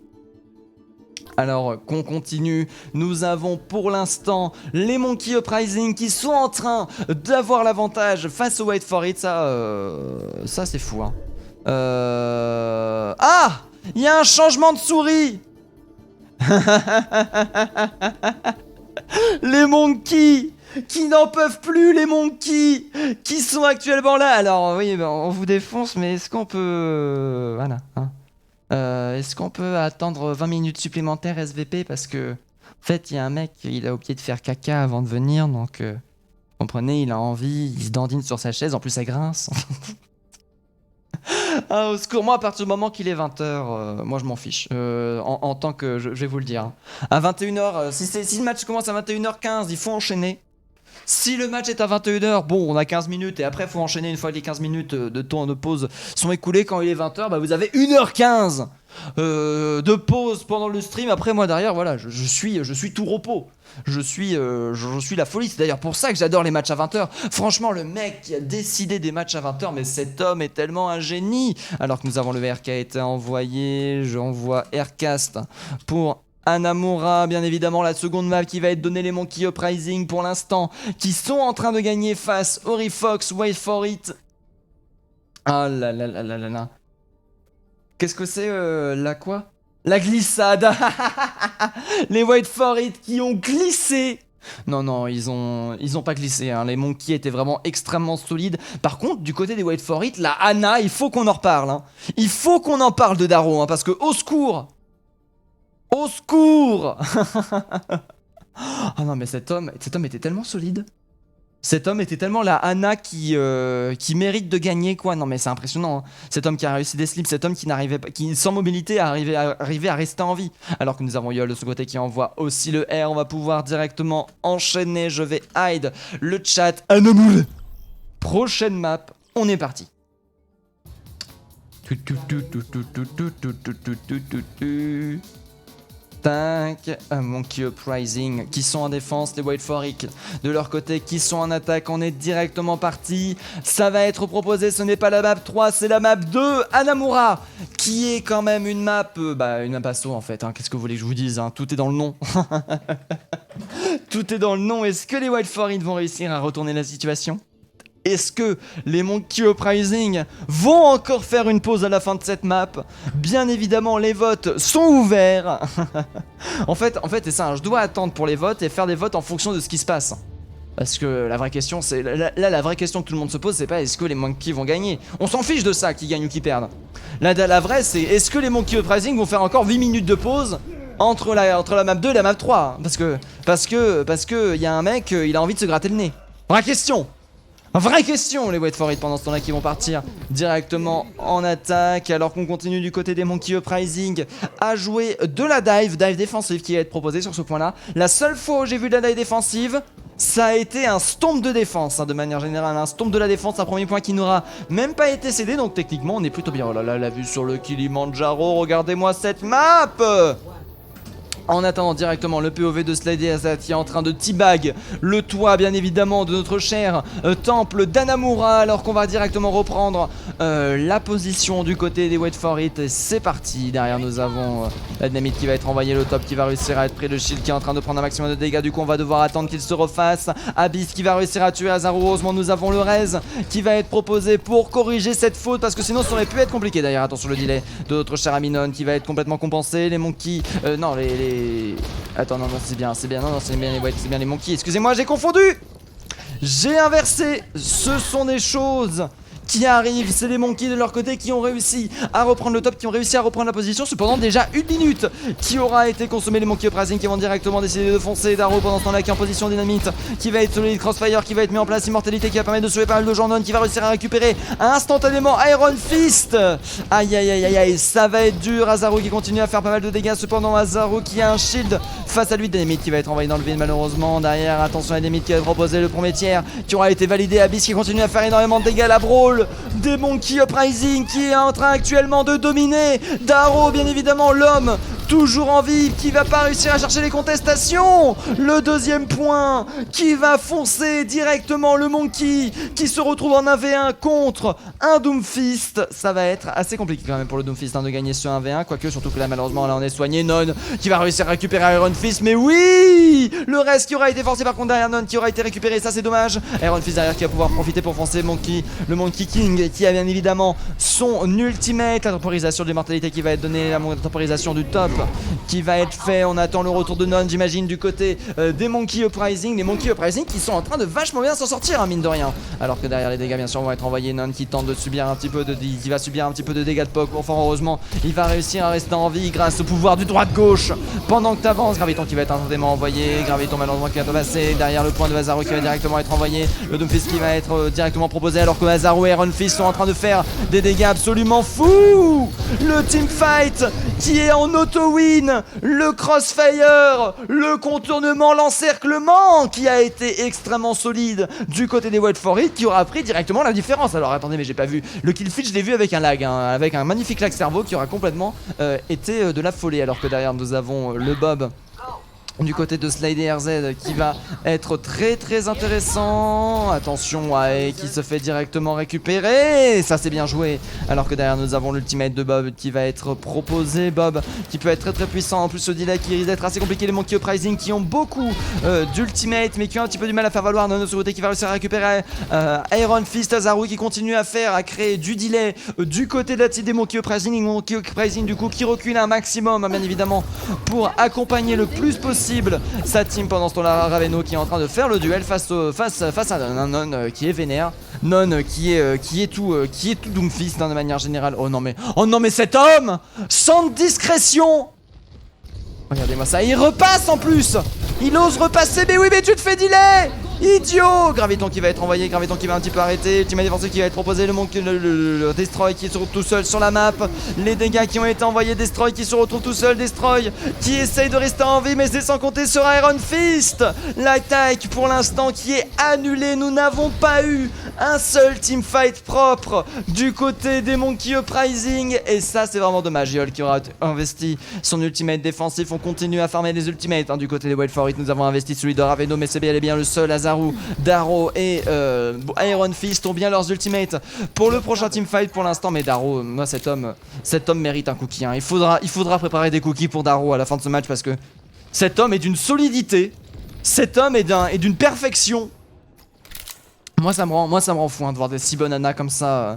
Alors qu'on continue, nous avons pour l'instant les Monkey Uprising qui sont en train d'avoir l'avantage face au Wait For It. Ça c'est fou. Hein. Ah, il y a un changement de souris. Les Monkeys qui n'en peuvent plus, les Monkeys qui sont actuellement là. Alors oui, ben, on vous défonce, mais est-ce qu'on peut... Voilà. Hein. Est-ce qu'on peut attendre 20 minutes supplémentaires SVP parce que en fait il y a un mec, il a oublié de faire caca avant de venir, donc comprenez, il a envie, il se dandine sur sa chaise, en plus ça grince. Ah, au secours, moi à partir du moment qu'il est 20h, moi je m'en fiche, en tant que, je vais vous le dire, hein. À 21h, si le match commence à 21h15, il faut enchaîner. Si le match est à 21h, bon, on a 15 minutes et après il faut enchaîner une fois que les 15 minutes de temps de pause sont écoulées. Quand il est 20h, bah vous avez 1h15 de pause pendant le stream. Après moi derrière, voilà, je suis tout repos. Je suis la folie. C'est d'ailleurs pour ça que j'adore les matchs à 20h. Franchement, le mec qui a décidé des matchs à 20h, mais cet homme est tellement un génie. Alors que nous avons le VR qui a été envoyé, j'envoie Aircast pour Hanamura, bien évidemment, la seconde map qui va être donnée, les Monkey Uprising pour l'instant, qui sont en train de gagner face Orifox, Wait For It. Ah là là là là là là. Qu'est-ce que c'est la quoi? La glissade. Les Wait For It qui ont glissé. Non, ils ont pas glissé, hein. Les Monkeys étaient vraiment extrêmement solides. Par contre, du côté des Wait For It, la Hana, il faut qu'on en reparle. Hein. Il faut qu'on en parle de Daro, hein, parce que au secours. Au secours. Ah non mais cet homme était tellement solide. Cet homme était tellement la Hana qui mérite de gagner quoi. Non mais c'est impressionnant. Hein. Cet homme qui a réussi des slips, cet homme qui n'arrivait pas, qui sans mobilité arrivait à rester en vie. Alors que nous avons Yol de ce côté qui envoie aussi le R. On va pouvoir directement enchaîner. Je vais hide le chat. Hanamura. Prochaine map. On est parti. Tac, Monkey Uprising qui sont en défense, les Wait For It de leur côté qui sont en attaque. On est directement parti. Ça va être proposé, ce n'est pas la map 3, c'est la map 2, Hanamura, qui est quand même une map, une map asso en fait. Hein. Qu'est-ce que vous voulez que je vous dise, hein. Tout est dans le nom. Tout est dans le nom. Est-ce que les Wait For It vont réussir à retourner la situation ? Est-ce que les Monkey Uprising vont encore faire une pause à la fin de cette map? Bien évidemment, les votes sont ouverts. en fait, c'est ça, je dois attendre pour les votes et faire des votes en fonction de ce qui se passe. Parce que la vraie question, c'est... Là, la vraie question que tout le monde se pose, c'est pas est-ce que les Monkeys vont gagner? On s'en fiche de ça, qui gagne ou qui perdent. La vraie, c'est est-ce que les Monkey Uprising vont faire encore 8 minutes de pause entre la map 2 et la map 3? Parce que y a un mec, il a envie de se gratter le nez. Vraie question. Vraie question, les Wait For It pendant ce temps-là qui vont partir directement en attaque. Alors qu'on continue du côté des Monkey Uprising à jouer de la dive défensive qui va être proposée sur ce point-là. La seule fois où j'ai vu de la dive défensive, ça a été un stomp de défense, hein, de manière générale. Un stomp de la défense, un premier point qui n'aura même pas été cédé. Donc techniquement, on est plutôt bien. Oh là là, la vue sur le Kilimanjaro, regardez-moi cette map! En attendant directement le POV de Slady Azat qui est en train de teabag le toit bien évidemment de notre cher temple d'Hanamura, alors qu'on va directement reprendre la position du côté des Wait For It. Et c'est parti, derrière nous avons la dynamite qui va être envoyée, le top qui va réussir à être près de Shield qui est en train de prendre un maximum de dégâts, du coup on va devoir attendre qu'il se refasse. Abyss qui va réussir à tuer Azaru, heureusement nous avons le Rez qui va être proposé pour corriger cette faute parce que sinon ça aurait pu être compliqué. D'ailleurs attention le delay de notre cher Aminon qui va être complètement compensé, les Monkeys, non attends, non, c'est bien, non, c'est bien les Monkeys, excusez-moi, j'ai confondu. J'ai inversé, ce sont des choses qui arrivent, c'est les Monkeys de leur côté qui ont réussi à reprendre le top, qui ont réussi à reprendre la position. Cependant déjà 1 minute qui aura été consommée, les Monkey Uprising qui vont directement décider de foncer. Daro pendant ce temps là qui est en position dynamite, qui va être solide, crossfire qui va être mis en place, immortalité qui va permettre de sauver pas mal de gens, qui va réussir à récupérer instantanément Iron Fist. Aïe, ça va être dur. Azaru qui continue à faire pas mal de dégâts, cependant Azaru qui a un shield face à lui, Dynamite qui va être envoyé dans le vide malheureusement. Derrière, attention à Dynamite qui va proposer le premier tiers qui aura été validé. Abyss qui continue à faire énormément de dégâts, la brawl des Monkey Uprising qui est en train actuellement de dominer. Daro bien évidemment l'homme toujours en vie, qui va pas réussir à chercher les contestations. Le deuxième point, qui va foncer directement le Monkey, qui se retrouve en 1v1 contre un Doomfist. Ça va être assez compliqué quand même pour le Doomfist de gagner sur 1v1, quoique surtout que là malheureusement là on est soigné. Non qui va réussir à récupérer Iron Fist, mais oui, le reste qui aura été forcé par contre derrière Non qui aura été récupéré, ça c'est dommage. Iron Fist derrière qui va pouvoir profiter pour foncer Monkey, le Monkey King qui a bien évidemment son ultimate, la temporisation de l'immortalité qui va être donnée, la temporisation du top qui va être fait. On attend le retour de Non, j'imagine, du côté des Monkey Uprising, les Monkey Uprising qui sont en train de vachement bien s'en sortir, hein, mine de rien. Alors que derrière les dégâts bien sûr vont être envoyés. Non qui tente de subir un petit peu qui va subir un petit peu de dégâts de poke. Fort heureusement il va réussir à rester en vie grâce au pouvoir du droite-gauche. Pendant que t'avances, Graviton qui va être instantanément envoyé, Graviton malheureusement qui va te passer derrière le point de Azaru qui va directement être envoyé, le Doomfist qui va être directement proposé alors que Azaru et Iron Fist sont en train de faire des dégâts absolument fous. Le teamfight qui est en auto-win, le crossfire, le contournement, l'encerclement qui a été extrêmement solide du côté des White For It qui aura pris directement la différence. Alors attendez, mais j'ai pas vu le kill feed, je l'ai vu avec un lag, hein, avec un magnifique lag cerveau qui aura complètement été de la folie, alors que derrière nous avons le Bob du côté de Slider RZ qui va être très intéressant. Attention, Ae qui se fait directement récupérer, ça c'est bien joué. Alors que derrière nous avons l'ultimate de Bob qui va être proposé. Bob qui peut être très puissant, en plus le delay qui risque d'être assez compliqué. Les Monkey Uprising qui ont beaucoup d'ultimate mais qui ont un petit peu du mal à faire valoir. Non, de ce côté qui va réussir à récupérer Iron Fist. Azaru qui continue à créer du delay du côté de la team des Monkey Uprising. Les Monkey Uprising du coup qui recule un maximum, hein, bien évidemment, pour accompagner le plus possible sa team. Pendant ce temps-là, Raveno qui est en train de faire le duel face à Non qui est vénère, Non qui est tout Doomfist, hein, de manière générale. Oh non mais cet homme sans discrétion. Regardez-moi ça, il repasse en plus. Il ose repasser, mais oui mais tu te fais delay. Idiot. Graviton qui va être envoyé, Graviton qui va un petit peu arrêter, ultimate défensif qui va être proposé, le Destroy qui se retrouve tout seul sur la map, les dégâts qui ont été envoyés, Destroy qui se retrouve tout seul, Destroy qui essaye de rester en vie mais c'est sans compter sur Iron Fist. L'attaque pour l'instant qui est annulée, nous n'avons pas eu un seul teamfight propre du côté des Monkey Uprising et ça c'est vraiment dommage. Yol qui aura investi son ultimate défensif, on continue à farmer les ultimates, hein, du côté des Wild For It. Nous avons investi celui de Raveno mais c'est bien et bien le seul. Azaru, Daro et Iron Fist ont bien leurs ultimates pour le prochain teamfight pour l'instant. Mais Daro, moi cet homme mérite un cookie, hein. Il faudra préparer des cookies pour Daro à la fin de ce match parce que cet homme est d'une solidité, cet homme est d'une perfection. Moi ça me rend fou, hein, de voir des si bonnes nanas comme ça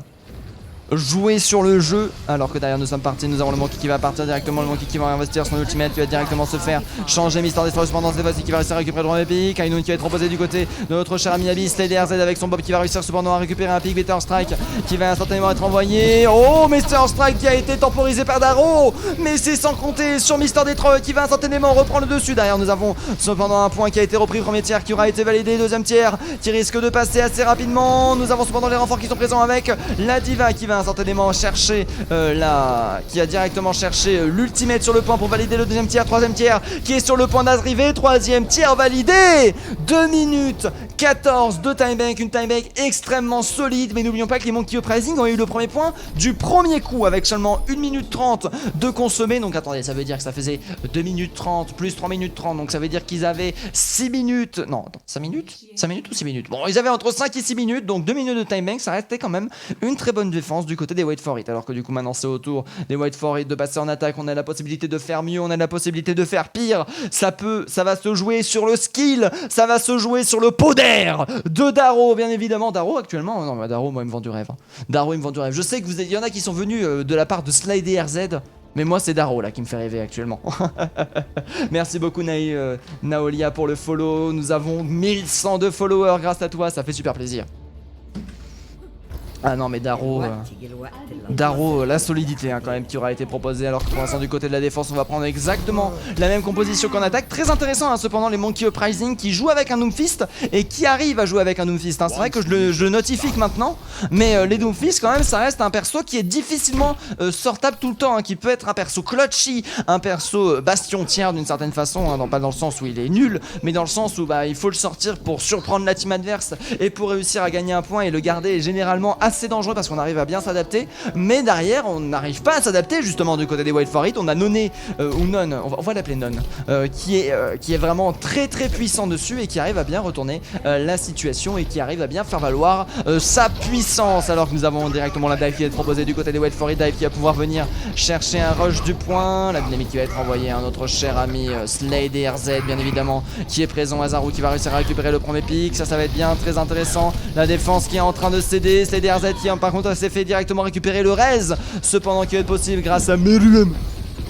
jouer sur le jeu. Alors que derrière nous sommes partis, nous avons le Monkey qui va partir directement, le Monkey qui va investir son ultimate, qui va directement se faire changer Mister Destroy cependant c'est facile, qui va réussir à récupérer le droit pic. Kainun qui va être proposé du côté de notre cher ami Abyss, Slider Z avec son Bob qui va réussir cependant à récupérer un pic. Meteor Strike qui va instantanément être envoyé. Oh, Meteor Strike qui a été temporisé par Daro, mais c'est sans compter sur Mister Destroy qui va instantanément reprendre le dessus. Derrière nous avons cependant un point qui a été repris, premier tiers qui aura été validé, deuxième tiers qui risque de passer assez rapidement. Nous avons cependant les renforts qui sont présents avec la Diva qui va instantanément chercher qui a directement cherché l'ultimate sur le point pour valider le deuxième tiers, troisième tiers qui est sur le point d'arriver, troisième tiers validé. 2 minutes 14 de timebank, une timebank extrêmement solide, mais n'oublions pas que les Monkey Uprising ont eu le premier point du premier coup avec seulement 1 minute 30 de consommé. Donc attendez, ça veut dire que ça faisait 2 minutes 30 plus 3 minutes 30, donc ça veut dire qu'ils avaient 6 minutes, non attends, 5 minutes 5 minutes ou 6 minutes, bon ils avaient entre 5 et 6 minutes, donc 2 minutes de timebank, ça restait quand même une très bonne défense du côté des Wait For It. Alors que du coup maintenant c'est au tour des Wait For It de passer en attaque, on a la possibilité de faire mieux, on a la possibilité de faire pire, ça va se jouer sur le skill, ça va se jouer sur le pot d'air de Daro, bien évidemment. Daro actuellement, non mais Daro moi il me vend du rêve, hein. Daro il me vend du rêve, je sais que il y en a qui sont venus de la part de Slider RZ, mais moi c'est Daro là qui me fait rêver actuellement. Merci beaucoup Naolia pour le follow, nous avons 1102 followers grâce à toi, ça fait super plaisir. Ah non mais Daro, la solidité, hein, quand même qui aura été proposée. Alors que pour l'instant du côté de la défense on va prendre exactement la même composition qu'en attaque. Très intéressant, hein, cependant les Monkey Uprising qui jouent avec un Doomfist et qui arrivent à jouer avec un Doomfist, hein. C'est vrai que je le notifie que maintenant, mais les Doomfist quand même ça reste un perso qui est difficilement sortable tout le temps, hein, qui peut être un perso clutchy, un perso bastion tiers d'une certaine façon, hein, non pas dans le sens où il est nul, mais dans le sens où il faut le sortir pour surprendre la team adverse et pour réussir à gagner un point et le garder généralement assez dangereux parce qu'on arrive à bien s'adapter, mais derrière on n'arrive pas à s'adapter justement du côté des Wait For It. On a Noné ou Non, on va l'appeler Non, qui est vraiment très puissant dessus et qui arrive à bien retourner la situation et qui arrive à bien faire valoir sa puissance, alors que nous avons directement la dive qui est proposée du côté des Wait For It, dive qui va pouvoir venir chercher un rush du point, la dynamique qui va être envoyée à notre cher ami Slade et RZ bien évidemment qui est présent, Azaru qui va réussir à récupérer le premier pic, ça va être bien très intéressant, la défense qui est en train de céder, Slade et RZ qui par contre s'est fait directement récupérer le raise, cependant qui va être possible grâce à Meruem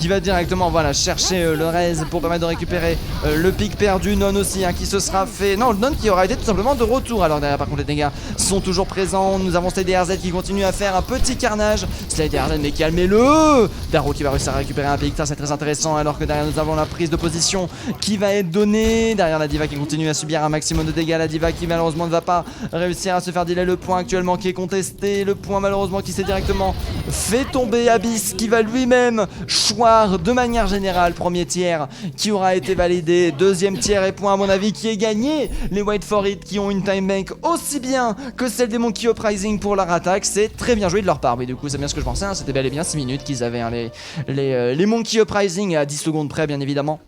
qui va directement voilà, chercher le raise pour permettre de récupérer le pic perdu. Non aussi qui se sera fait... Non, Non qui aura été tout simplement de retour. Alors derrière par contre les dégâts sont toujours présents. Nous avons SladeRZ qui continue à faire un petit carnage. SladeRZ mais calmez-le. Darrow qui va réussir à récupérer un pic, ça c'est très intéressant. Alors que derrière nous avons la prise de position qui va être donnée. Derrière la Diva qui continue à subir un maximum de dégâts. La Diva qui malheureusement ne va pas réussir à se faire dealer le point actuellement qui est contesté. Le point malheureusement qui s'est directement fait tomber. Abyss qui va lui-même choisir de manière générale, premier tiers qui aura été validé, deuxième tiers et point à mon avis qui est gagné. Les Wait For It qui ont une time bank aussi bien que celle des Monkey Uprising pour leur attaque, c'est très bien joué de leur part. Mais du coup c'est bien ce que je pensais, c'était bel et bien 6 minutes qu'ils avaient les Monkey Uprising à 10 secondes près bien évidemment.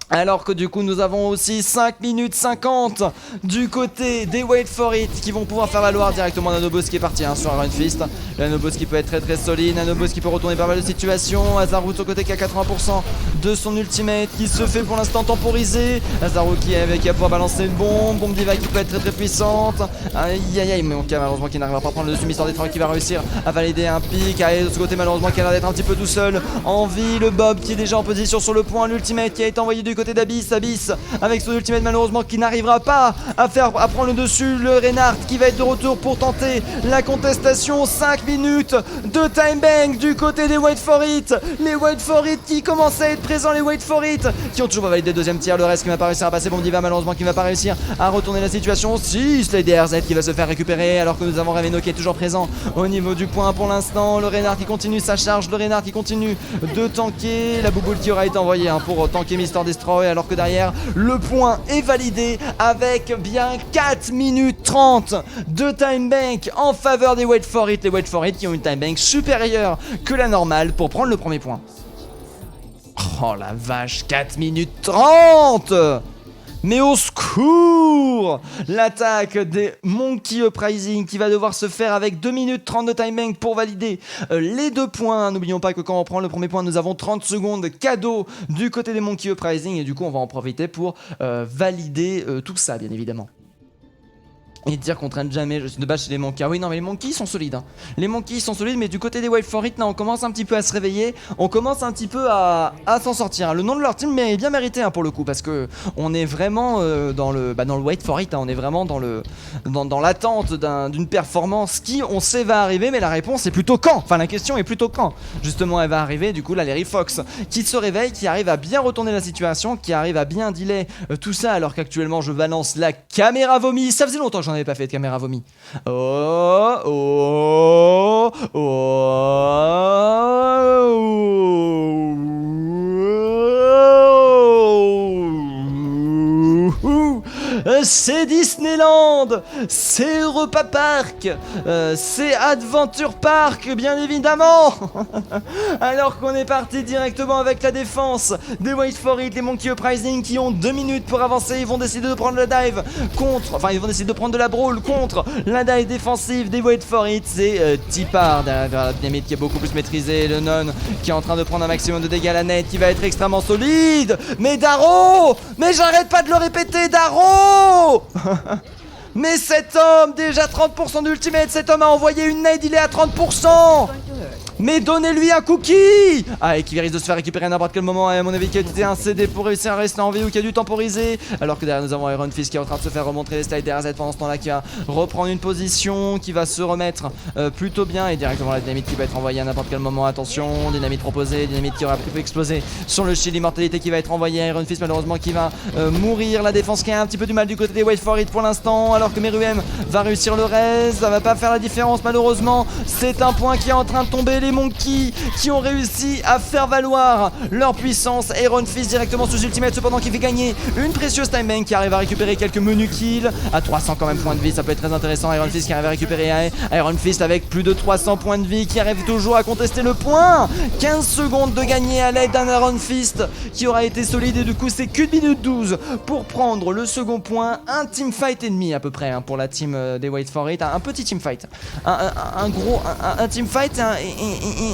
Alors que du coup nous avons aussi 5 minutes 50 du côté des Wait For It qui vont pouvoir faire valoir directement Nanobos qui est parti sur Iron Fist. Le Nanobos qui peut être très solide, Nanobos qui peut retourner pas mal de situations. Azaru de son côté qui a 80% de son ultimate qui se fait pour l'instant temporiser. Azaru qui va pouvoir balancer une bombe Diva qui peut être très puissante. Aïe mais malheureusement qui n'arrivera pas à prendre le dessus. Mister Detroit qui va réussir à valider un pic. Et de ce côté malheureusement qui a l'air d'être un petit peu tout seul en vie. Le Bob qui est déjà en position sur le point. L'ultimate qui a été envoyé du côté d'Abyss avec son ultimate malheureusement qui n'arrivera pas à prendre le dessus. Le Reinhardt qui va être de retour pour tenter la contestation. 5 minutes de time bank du côté des Wait For It. Les Wait For It qui commencent à être présents, les Wait For It qui ont toujours pas validé le deuxième tiers. Le reste qui va pas réussir à passer. Diva malheureusement qui va pas réussir à retourner la situation. Si SladeRZ qui va se faire récupérer alors que nous avons Raveno qui est toujours présent au niveau du point pour l'instant. Le Reinhardt qui continue sa charge, le Reinhardt qui continue de tanker. La bouboule qui aura été envoyée pour tanker Mister Destroy alors que derrière le point est validé avec bien 4 minutes 30 de time bank en faveur des Wait For It. Les Wait For It qui ont une time bank supérieure que la normale pour prendre le premier point. Oh la vache, 4 minutes 30. Mais au secours! L'attaque des Monkey Uprising qui va devoir se faire avec 2 minutes 30 de time bank pour valider les 2 points. N'oublions pas que quand on prend le premier point, nous avons 30 secondes cadeau du côté des Monkey Uprising et du coup on va en profiter pour valider tout ça bien évidemment. Et dire qu'on traîne jamais de base chez les monkeys. Ah oui non mais les monkeys sont solides Les monkeys sont solides mais du côté des Wait For It là on commence un petit peu à se réveiller. On commence un petit peu à s'en sortir Le nom de leur team mais est bien mérité pour le coup. Parce que on est vraiment dans le Wait For It On est vraiment dans l'attente d'une performance qui on sait va arriver. Mais la réponse est plutôt quand. Enfin la question est plutôt quand justement elle va arriver. Du coup là les Fox qui se réveillent, qui arrivent à bien retourner la situation, qui arrivent à bien dealer tout ça. Alors qu'actuellement je balance la caméra vomi. Ça faisait longtemps que j'en avais pas fait de caméra vomi. C'est Disneyland, c'est Europa Park, c'est Adventure Park bien évidemment. Alors qu'on est parti directement avec la défense des Wait For It, les Monkey Uprising qui ont 2 minutes pour avancer. Ils vont décider de prendre la dive ils vont décider de prendre de la brawl contre la dive défensive des Wait For It. C'est Tipar derrière la dynamite qui est beaucoup plus maîtrisée. Le Non qui est en train de prendre un maximum de dégâts. La net qui va être extrêmement solide. Mais Darrow, mais j'arrête pas de le répéter, Darrow. Mais cet homme, déjà 30% d'ultimate, cet homme a envoyé une nade, il est à 30%. Mais donnez-lui un cookie. Et qui risque de se faire récupérer à n'importe quel moment. Et à mon avis qui a été un CD pour réussir à rester en vie ou qui a dû temporiser. Alors que derrière nous avons Iron Fist qui est en train de se faire remontrer les SladeRZ pendant ce temps là, qui va reprendre une position, qui va se remettre plutôt bien. Et directement la dynamite qui va être envoyée à n'importe quel moment. Attention, dynamite proposée, dynamite qui aura pu exploser sur le shield immortalité qui va être envoyé. Iron Fist malheureusement qui va mourir. La défense qui a un petit peu du mal du côté des Wait For It pour l'instant. Alors que Meruem va réussir le reste. Ça va pas faire la différence malheureusement. C'est un point qui est en train de tomber. Les Monkeys qui ont réussi à faire valoir leur puissance. Iron Fist directement sous ultimate cependant qui fait gagner une précieuse time bank qui arrive à récupérer quelques menus kills à 300 quand même points de vie, ça peut être très intéressant. Iron Fist qui arrive à récupérer Iron Fist avec plus de 300 points de vie qui arrive toujours à contester le point. 15 secondes de gagner à l'aide d'un Iron Fist qui aura été solide et du coup c'est qu'une minute 12 pour prendre le second point. Un teamfight et demi à peu près pour la team des Wait For It, un petit teamfight, un gros un teamfight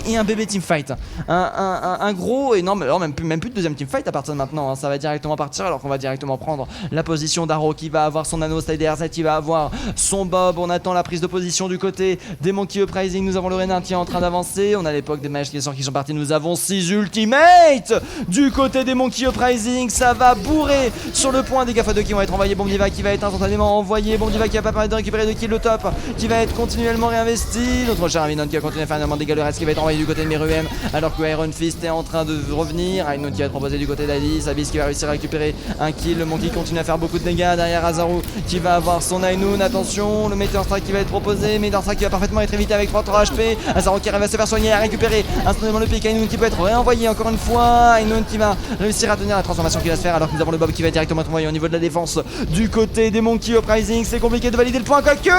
et un bébé teamfight, un gros et non mais alors même plus de deuxième teamfight à partir de maintenant, ça va directement partir alors qu'on va directement prendre la position d'Arrow qui va avoir son nano Slide RZ, qui va avoir son Bob. On attend la prise de position du côté des Monkey Uprising. Nous avons le Renin qui est en train d'avancer. On a l'époque des mages qui sont partis. Nous avons 6 ultimates du côté des Monkey Uprising. Ça va bourrer sur le point des Gafa 2 qui vont être envoyés. Bon Diva qui va être instantanément envoyé. Bon Diva qui va pas permettre de récupérer de kill. Le top qui va être continuellement réinvesti. Notre cher Aminon qui va continuer à faire énormément de dégâts. Le reste qui va être envoyé du côté de Meruem alors que Iron Fist est en train de revenir. Aminon qui va être proposé du côté d'Alice. Abyss qui va réussir à récupérer un kill. Le Monkey continue à faire beaucoup de dégâts. Derrière Azaru qui va avoir son Ainoun. Attention, le Meteor Strike qui va être proposé. Meteor Strike qui va parfaitement être évité avec 3 HP. Azaru qui arrive à se faire soigner, à récupérer instantanément le pic. Ainoun qui peut être réenvoyé encore une fois. Ainoun qui va réussir à tenir la transformation qu'il va se faire alors que nous avons le Bob qui va directement être envoyé au niveau de la défense du côté des Monkey Uprising. C'est compliqué de valider le point, quoique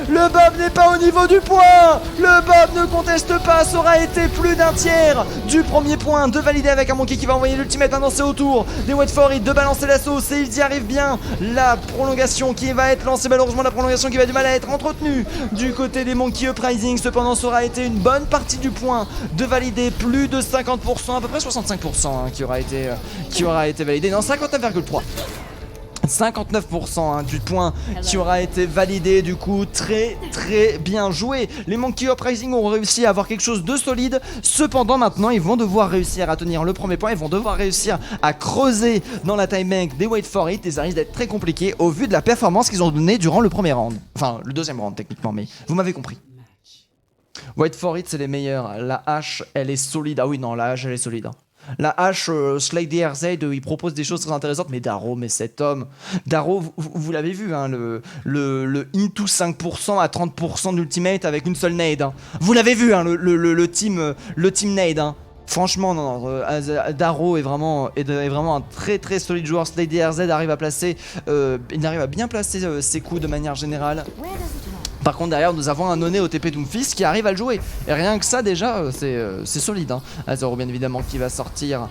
le Bob n'est pas au niveau du point. Le Bob ne conteste pas, ça aura été plus d'un tiers du premier point de valider avec un Monkey qui va envoyer l'ultimate. Maintenant c'est au tour des Wait For It de balancer l'assaut. S'ils y arrivent bien, la prolongation qui va être lancée, malheureusement la prolongation qui va du mal à être entretenue du côté des Monkey Uprising. Cependant ça aura été une bonne partie du point de valider, plus de 50%, à peu près 65% qui aura été validé, non 59,3%. 59% du point qui aura été validé, du coup très bien joué. Les Monkey Uprising ont réussi à avoir quelque chose de solide. Cependant maintenant ils vont devoir réussir à tenir le premier point. Ils vont devoir réussir à creuser dans la time bank des Wait For It et ça risque d'être très compliqué au vu de la performance qu'ils ont donnée durant le premier round. Enfin le deuxième round techniquement, mais vous m'avez compris. Wait For It c'est les meilleurs. La hache elle est solide. Ah oui non, la hache elle est solide. La hache Slade DRZ il propose des choses très intéressantes, mais Darrow, mais cet homme Darrow, vous l'avez vu hein, le into 5% à 30% d'ultimate avec une seule nade hein. Vous l'avez vu hein, le team nade hein. Franchement non, Darrow est vraiment un très solide joueur. Slade DRZ arrive à placer il arrive à bien placer ses coups de manière générale. Par contre derrière nous avons un Noné au TP Doomfist qui arrive à le jouer. Et rien que ça déjà c'est solide hein. Azaru bien évidemment qui va sortir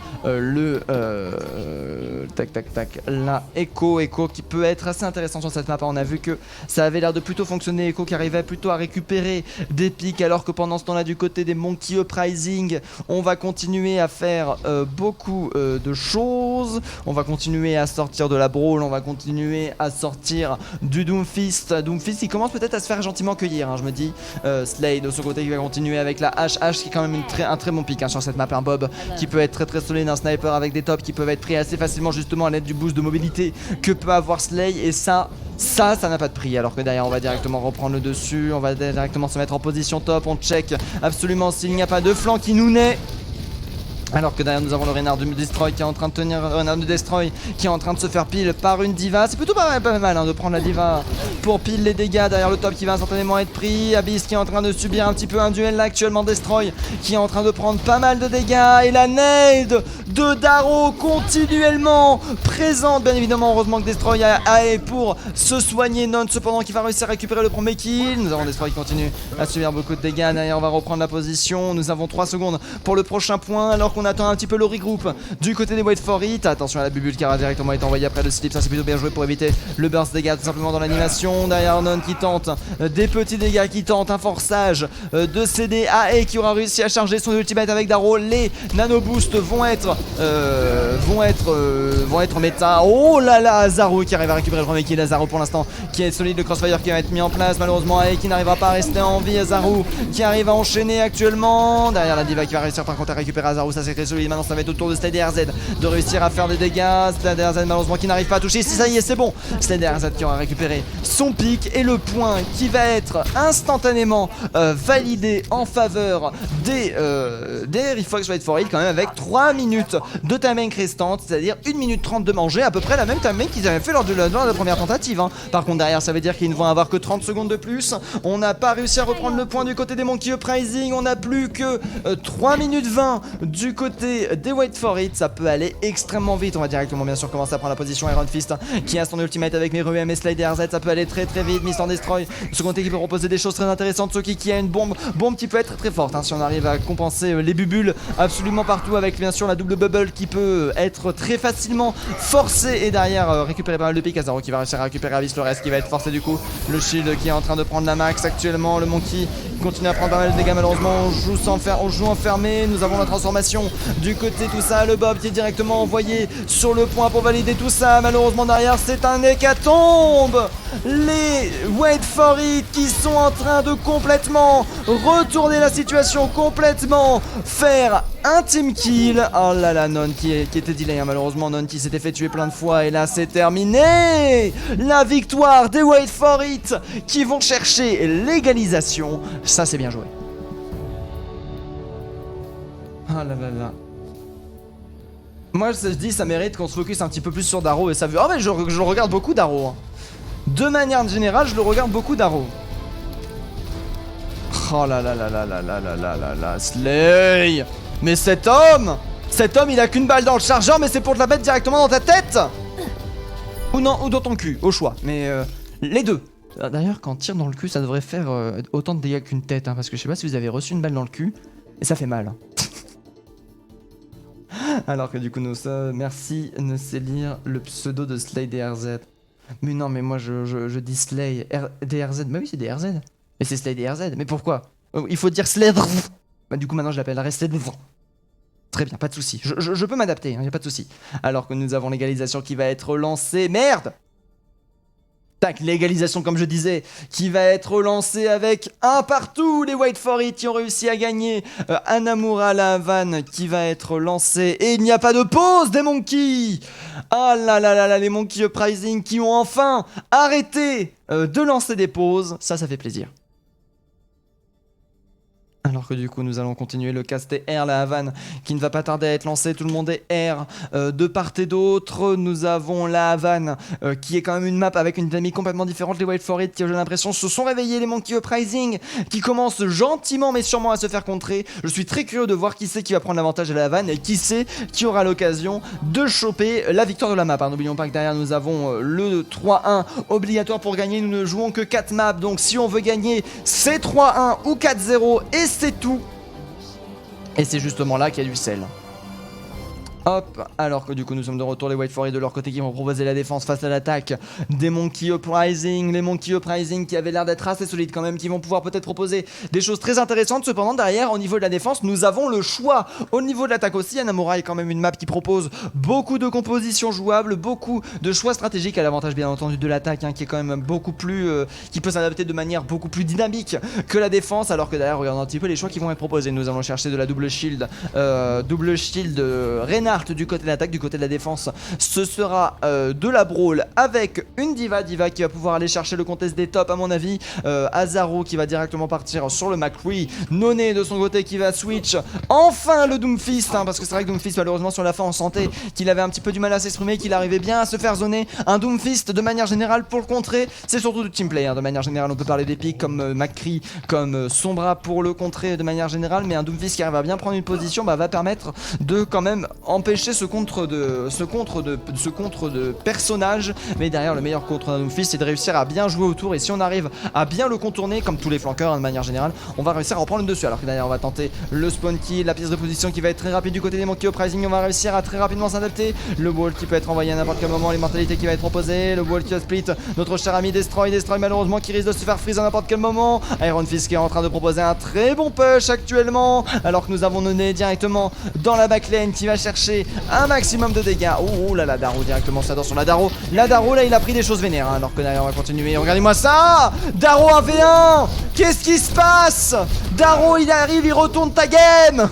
la Echo qui peut être assez intéressant sur cette map. On a vu que ça avait l'air de plutôt fonctionner. Echo qui arrivait plutôt à récupérer des pics alors que pendant ce temps là du côté des Monkey Uprising on va continuer à faire beaucoup de choses. On va continuer à sortir de la Brawl, on va continuer à sortir du Doomfist. Doomfist il commence peut-être à se faire gentiment cueillir hein, je me dis. Slade de son côté qui va continuer avec la H qui est quand même un très bon pic hein, sur cette map. Un Bob qui peut être très solide, un sniper avec des tops qui peuvent être pris assez facilement justement à l'aide du boost de mobilité que peut avoir Slade. Et ça n'a pas de prix alors que derrière on va directement reprendre le dessus. On va directement se mettre en position top. On check absolument s'il n'y a pas de flanc qui nous naît. Alors que derrière nous avons le Renard de Destroy qui est en train de tenir Renard de Destroy qui est en train de se faire pile par une diva. C'est plutôt pas mal hein, de prendre la diva pour pile les dégâts. Derrière le top qui va instantanément être pris. Abyss qui est en train de subir un petit peu un duel là actuellement. Destroy qui est en train de prendre pas mal de dégâts. Et la nade de Darrow continuellement présente. Bien évidemment heureusement que Destroy a AE pour se soigner. Non cependant qui va réussir à récupérer le premier kill. Nous avons Destroy qui continue à subir beaucoup de dégâts. Derrière on va reprendre la position. Nous avons 3 secondes pour le prochain point alors qu'on attend un petit peu le regroupe du côté des Wait For It. Attention à la bubule qui aura directement été envoyée après le slip. Ça c'est plutôt bien joué pour éviter le burst dégâts tout simplement dans l'animation. Derrière Non qui tente des petits dégâts, qui tente un forçage de CD. AE qui aura réussi à charger son ultimate avec Darrow. Les nano boosts vont être méta. Oh là là, Azaru qui arrive à récupérer le premier kill. Azaru pour l'instant qui est solide. Le crossfire qui va être mis en place. Malheureusement AE qui n'arrivera pas à rester en vie. Azaru qui arrive à enchaîner actuellement. Derrière la diva qui va réussir par contre à récupérer Azaru. Ça c'est très solide. Maintenant ça va être au tour de SliderZ de réussir à faire des dégâts. SliderZ malheureusement qui n'arrive pas à toucher. Si ça y est, c'est bon. SliderZ qui aura récupéré son pic et le point qui va être instantanément validé en faveur des Refox Wait For It, quand même, avec 3 minutes de timing restante, c'est-à-dire 1 minute 30 de manger, à peu près la même timing qu'ils avaient fait lors de la première tentative, hein. Par contre derrière ça veut dire qu'ils ne vont avoir que 30 secondes de plus. On n'a pas réussi à reprendre le point du côté des Monkey Uprising. On n'a plus que 3 minutes 20 du côté des Wait For It. Ça peut aller extrêmement vite. On va directement bien sûr commencer à prendre la position. Iron Fist qui a son ultimate avec Meru et SliderZ. Ça peut aller très très vite. Mr. Destroy, ce côté qui peut proposer des choses très intéressantes. Soki qui a une bombe qui peut être très forte, hein, si on arrive à compenser les bubules absolument partout, avec bien sûr la double bubble qui peut être très facilement forcée. Et derrière récupérer pas mal de piques. Azaro qui va réussir à récupérer Avis le reste qui va être forcé du coup. Le shield qui est en train de prendre la max actuellement. Le Monkey continue à prendre pas mal de dégâts. Malheureusement on joue enfermé. Nous avons la transformation du côté tout ça. Le Bob qui est directement envoyé sur le point pour valider tout ça. Malheureusement derrière c'est un hécatombe. Les Wait For It qui sont en train de complètement retourner la situation, complètement faire un team kill. Oh là là, Non qui était delay, hein. Malheureusement Non qui s'était fait tuer plein de fois. Et là c'est terminé. La victoire des Wait For It qui vont chercher l'égalisation. Ça c'est bien joué. Ah là là là. Moi je dis ça mérite qu'on se focus un petit peu plus sur Daro et ça veut. Ah mais je regarde beaucoup Daro, hein. De manière générale je le regarde beaucoup Daro. Oh là là là là là là là là là là. Slay. Mais cet homme il a qu'une balle dans le chargeur, mais c'est pour te la mettre directement dans ta tête. Ou non, ou dans ton cul, au choix. Mais les deux. D'ailleurs quand on tire dans le cul ça devrait faire autant de dégâts qu'une tête, hein, parce que je sais pas si vous avez reçu une balle dans le cul et ça fait mal, hein. Alors que du coup nous sommes... Merci, ne sais lire le pseudo de Slay DRZ. Mais non mais moi je dis Slay DRZ. Mais oui c'est DRZ. Mais c'est Slay DRZ. Mais pourquoi? Il faut dire Slay. Bah du coup maintenant je l'appellerai Slay. Très bien, pas de soucis. Je peux m'adapter, hein, y a pas de soucis. Alors que nous avons l'égalisation qui va être lancée. Merde! Tac, l'égalisation comme je disais, qui va être lancée avec un partout. Les Wait For It qui ont réussi à gagner. Anamura la Havane qui va être lancée. Et il n'y a pas de pause des Monkeys. Ah là là là là, les Monkey Uprising qui ont enfin arrêté de lancer des pauses. Ça fait plaisir. Alors que du coup nous allons continuer le cast R la Havane qui ne va pas tarder à être lancé. Tout le monde est R de part et d'autre. Nous avons la Havane qui est quand même une map avec une dynamique complètement différente. Les Wait For It qui, j'ai l'impression, se sont réveillés. Les Monkey Uprising qui commencent gentiment mais sûrement à se faire contrer. Je suis très curieux de voir qui c'est qui va prendre l'avantage à la Havane et qui c'est qui aura l'occasion de choper la victoire de la map. N'oublions pas que derrière nous avons le 3-1 obligatoire pour gagner. Nous ne jouons que 4 maps, donc si on veut gagner c'est 3-1 ou 4-0 et c'est tout. Et c'est justement là qu'il y a du sel. Hop, alors que du coup nous sommes de retour, les Wait For It de leur côté qui vont proposer la défense face à l'attaque des Monkey Uprising. Les Monkey Uprising qui avaient l'air d'être assez solides quand même, qui vont pouvoir peut-être proposer des choses très intéressantes. Cependant derrière, au niveau de la défense, nous avons le choix. Au niveau de l'attaque aussi, Anamura est quand même une map qui propose beaucoup de compositions jouables, beaucoup de choix stratégiques à l'avantage bien entendu de l'attaque, hein, qui est quand même beaucoup plus... qui peut s'adapter de manière beaucoup plus dynamique que la défense. Alors que derrière, regardons un petit peu les choix qui vont être proposés. Nous allons chercher de la double shield Reinhardt du côté de l'attaque. Du côté de la défense, ce sera de la brawl avec une Diva qui va pouvoir aller chercher le contest des tops à mon avis. Azaro qui va directement partir sur le McCree. Noné de son côté qui va switch enfin le Doomfist, hein, parce que c'est vrai que Doomfist malheureusement sur la fin on sentait qu'il avait un petit peu du mal à s'exprimer, qu'il arrivait bien à se faire zoner. Un Doomfist de manière générale pour le contrer, c'est surtout du teamplay, hein. De manière générale on peut parler d'épique comme McCree, comme Sombra pour le contrer de manière générale, mais un Doomfist qui arrive à bien prendre une position va permettre de quand même empêcher ce contre de personnage. Mais derrière, le meilleur contre d'un Doomfist c'est de réussir à bien jouer autour, et si on arrive à bien le contourner comme tous les flanqueurs, hein, de manière générale, on va réussir à en prendre le dessus. Alors que derrière on va tenter le spawn kill, la pièce de position qui va être très rapide du côté des Monkey Uprising. On va réussir à très rapidement s'adapter. Le wall qui peut être envoyé à n'importe quel moment, l'immortalité qui va être proposée, le wall qui va split notre cher ami Destroy malheureusement qui risque de se faire freeze à n'importe quel moment. Iron Fist qui est en train de proposer un très bon push actuellement, alors que nous avons Noné directement dans la backlane qui va chercher un maximum de dégâts. Oh là là, Daro directement, ça attention, la Daro là il a pris des choses vénères, hein, alors que derrière on va continuer. Regardez-moi ça, Daro 1v1. Qu'est-ce qui se passe? Darro il arrive, il retourne ta game.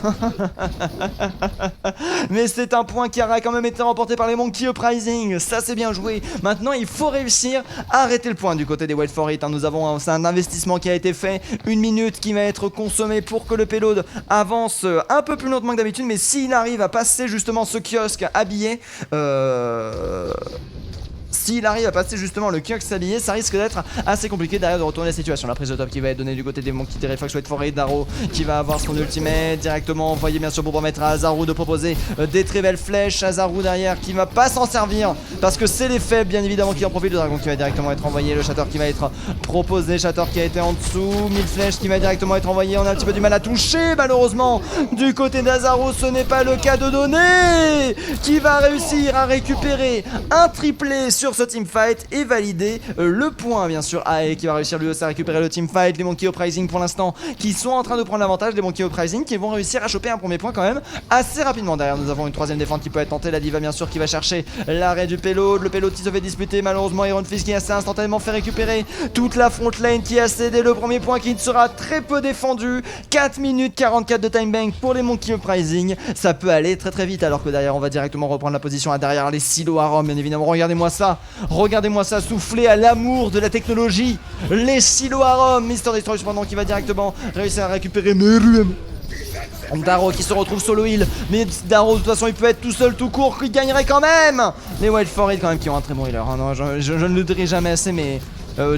Mais c'est un point qui aura quand même été remporté par les Monkey Uprising. Ça c'est bien joué. Maintenant il faut réussir à arrêter le point du côté des Wait For It. Nous avons c'est un investissement qui a été fait. 1 minute qui va être consommée pour que le payload avance un peu plus lentement que d'habitude. Mais s'il arrive à passer justement ce kiosque habillé, s'il arrive à passer justement le kiosque habillé, ça risque d'être assez compliqué derrière de retourner la situation. La prise de top qui va être donnée du côté des Monkey Refox Wait For It. Darro qui va avoir son ultimate directement envoyé bien sûr pour permettre à Azaru de proposer des très belles flèches. Azaru derrière qui va pas s'en servir parce que c'est les faibles bien évidemment qui en profitent. Le dragon qui va directement être envoyé, le Shatter qui va être proposé, Shatter qui a été en dessous, 1000 flèches qui va directement être envoyé. On a un petit peu du mal à toucher malheureusement du côté d'Azaru, ce n'est pas le cas de donner, qui va réussir à récupérer un triplé sur ce teamfight et valider le point bien sûr. AE qui va réussir lui aussi à récupérer le teamfight. Les Monkey Uprising pour l'instant qui sont en train de prendre l'avantage. Les Monkey Uprising qui vont réussir à choper un premier point quand même assez rapidement. Derrière nous avons une troisième défense qui peut être tentée. La Diva bien sûr qui va chercher l'arrêt du payload. Le payload qui se fait disputer malheureusement. Iron Fist qui a assez instantanément fait récupérer toute la front lane qui a cédé le premier point qui sera très peu défendu. 4 minutes 44 de time bank pour les Monkey Uprising. Ça peut aller très très vite alors que derrière on va directement reprendre la position à derrière les silos à Rome bien évidemment. Regardez-moi ça. Regardez-moi ça souffler à l'amour de la technologie. Les silos à Rome. Mister Destroy cependant qui va directement réussir à récupérer Meruem. Darro qui se retrouve solo heal. Mais Darro de toute façon il peut être tout seul tout court. Il gagnerait quand même. Les Wait For It quand même qui ont un très bon healer. Non, je ne le dirai jamais assez mais...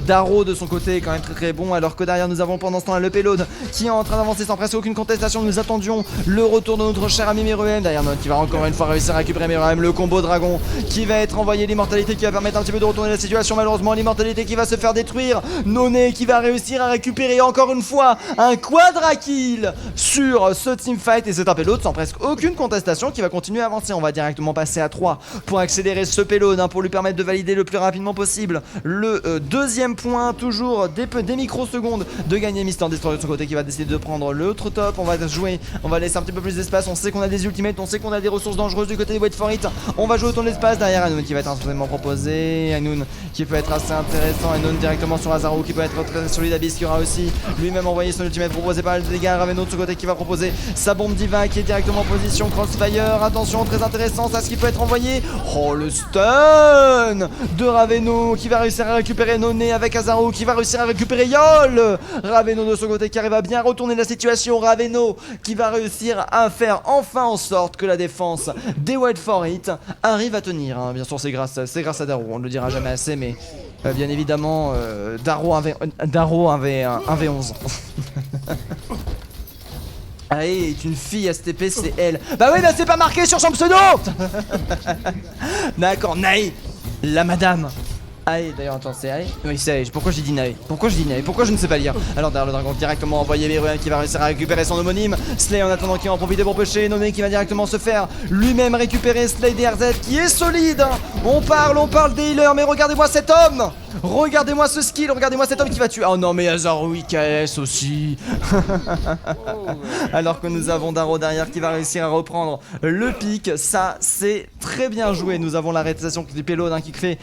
Darro de son côté est quand même très très bon alors que derrière nous avons pendant ce temps là le payload qui est en train d'avancer sans presque aucune contestation. Nous attendions le retour de notre cher ami Meruem derrière notre qui va encore une fois réussir à récupérer Meruem. Le combo dragon qui va être envoyé, l'immortalité qui va permettre un petit peu de retourner la situation. Malheureusement l'immortalité qui va se faire détruire. Noné qui va réussir à récupérer encore une fois un quadra kill sur ce teamfight et c'est un payload sans presque aucune contestation qui va continuer à avancer. On va directement passer à 3 pour accélérer ce payload pour lui permettre de valider le plus rapidement possible le deuxième point, toujours des microsecondes de gagner. Mister Destroy de son côté qui va décider de prendre l'autre top. On va jouer, on va laisser un petit peu plus d'espace. On sait qu'on a des ultimates, on sait qu'on a des ressources dangereuses du côté des Wait For It. On va jouer autour de l'espace derrière Hanoun qui va être instantanément proposé. Hanoun qui peut être assez intéressant. Hanoun directement sur Azaru qui peut être très solide. Abyss qui aura aussi lui-même envoyé son ultimate proposé par le dégâts. Raveno de ce côté qui va proposer sa bombe Diva qui est directement en position Crossfire. Attention, très intéressant ça ce qui peut être envoyé. Oh le stun de Raveno qui va réussir à récupérer Noné avec Azaru qui va réussir à récupérer Yol. Raveno de son côté qui arrive à bien retourner la situation. Raveno qui va réussir à faire enfin en sorte que la défense des Wait For It arrive à tenir. Bien sûr c'est grâce à Darro, on ne le dira jamais assez mais bien évidemment Darro avait 1v11. Ah est une fille STP c'est elle. Bah oui bah c'est pas marqué sur son pseudo. D'accord Nae la madame. Aïe, d'ailleurs, attends, c'est Aïe. Oui, c'est Aïe. Pourquoi j'ai dit Nae? Pourquoi je dis Nae? Pourquoi je ne sais pas lire? Alors, derrière le dragon directement envoyé Meruem qui va réussir à récupérer son homonyme. Slay en attendant qui va en profiter pour pêcher. Noné qui va directement se faire lui-même récupérer. Slay DRZ qui est solide. On parle des healers, mais regardez-moi cet homme! Regardez-moi ce skill, regardez-moi cet homme qui va tuer. Oh non mais Azaru IKS aussi. Alors que nous avons Darro derrière qui va réussir à reprendre le pic. Ça c'est très bien joué. Nous avons la réalisation du payload qui fait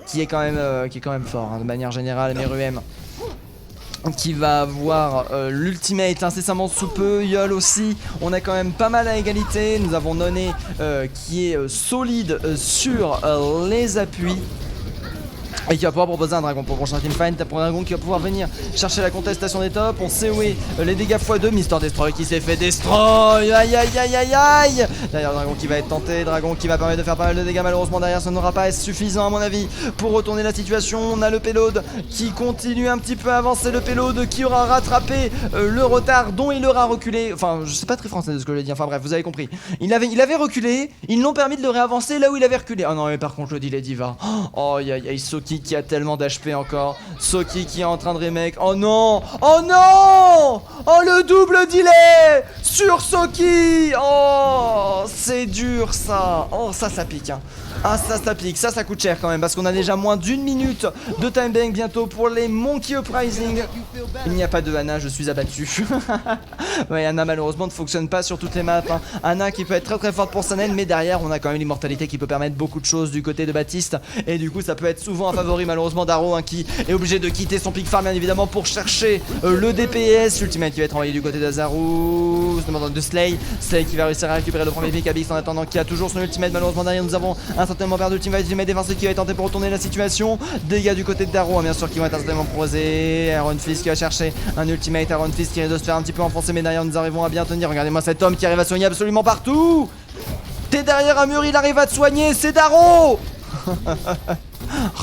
qui est quand même fort de manière générale. Meruem qui va avoir l'ultimate incessamment sous peu. Yol aussi, on a quand même pas mal à égalité. Nous avons Noné qui est solide sur les appuis et qui va pouvoir proposer un dragon pour le prochain teamfight. Pour un dragon qui va pouvoir venir chercher la contestation des tops. On sait où est les dégâts x2. Mister Destroy qui s'est fait destroy. Aïe aïe aïe aïe aïe. Derrière dragon qui va être tenté. Dragon qui va permettre de faire pas mal de dégâts. Malheureusement derrière ça n'aura pas suffisant à mon avis pour retourner la situation. On a le payload qui continue un petit peu à avancer. Le payload qui aura rattrapé le retard dont il aura reculé. Enfin je sais pas très français de ce que je l'ai dit. Enfin bref vous avez compris. Il avait reculé. Ils l'ont permis de le réavancer là où il avait reculé. Oh non mais par contre le delay Diva. Oh aïe aïe aïe. Soki qui a tellement d'HP encore. Soki qui est en train de remake. Oh non. Oh non. Oh le double delay sur Soki. Oh c'est dur ça. Oh ça pique Ah ça pique, ça coûte cher quand même parce qu'on a déjà moins d'1 minute de time bank bientôt pour les Monkey Uprising. Il n'y a pas de Ana, je suis abattu. Ouais Ana malheureusement ne fonctionne pas sur toutes les maps Ana qui peut être très très forte pour sa naine mais derrière on a quand même l'immortalité qui peut permettre beaucoup de choses du côté de Baptiste et du coup ça peut être souvent un favori favori malheureusement Darrow hein, qui est obligé de quitter son pick farm bien évidemment pour chercher le DPS. Ultimate qui va être envoyé du côté d'Azaru, de Slay qui va réussir à récupérer le premier pick. Abix en attendant qui a toujours son ultimate. Malheureusement derrière nous avons instantanément perdu l'ultimate défensif qui va tenter pour retourner la situation. Dégâts du côté de Darrow hein, bien sûr qui vont être instantanément proposés. Iron Fist qui va chercher un ultimate. Iron Fist qui risque de se faire un petit peu enfoncer mais derrière nous arrivons à bien tenir. Regardez-moi cet homme qui arrive à soigner absolument partout. T'es derrière un mur, il arrive à te soigner, c'est Darrow.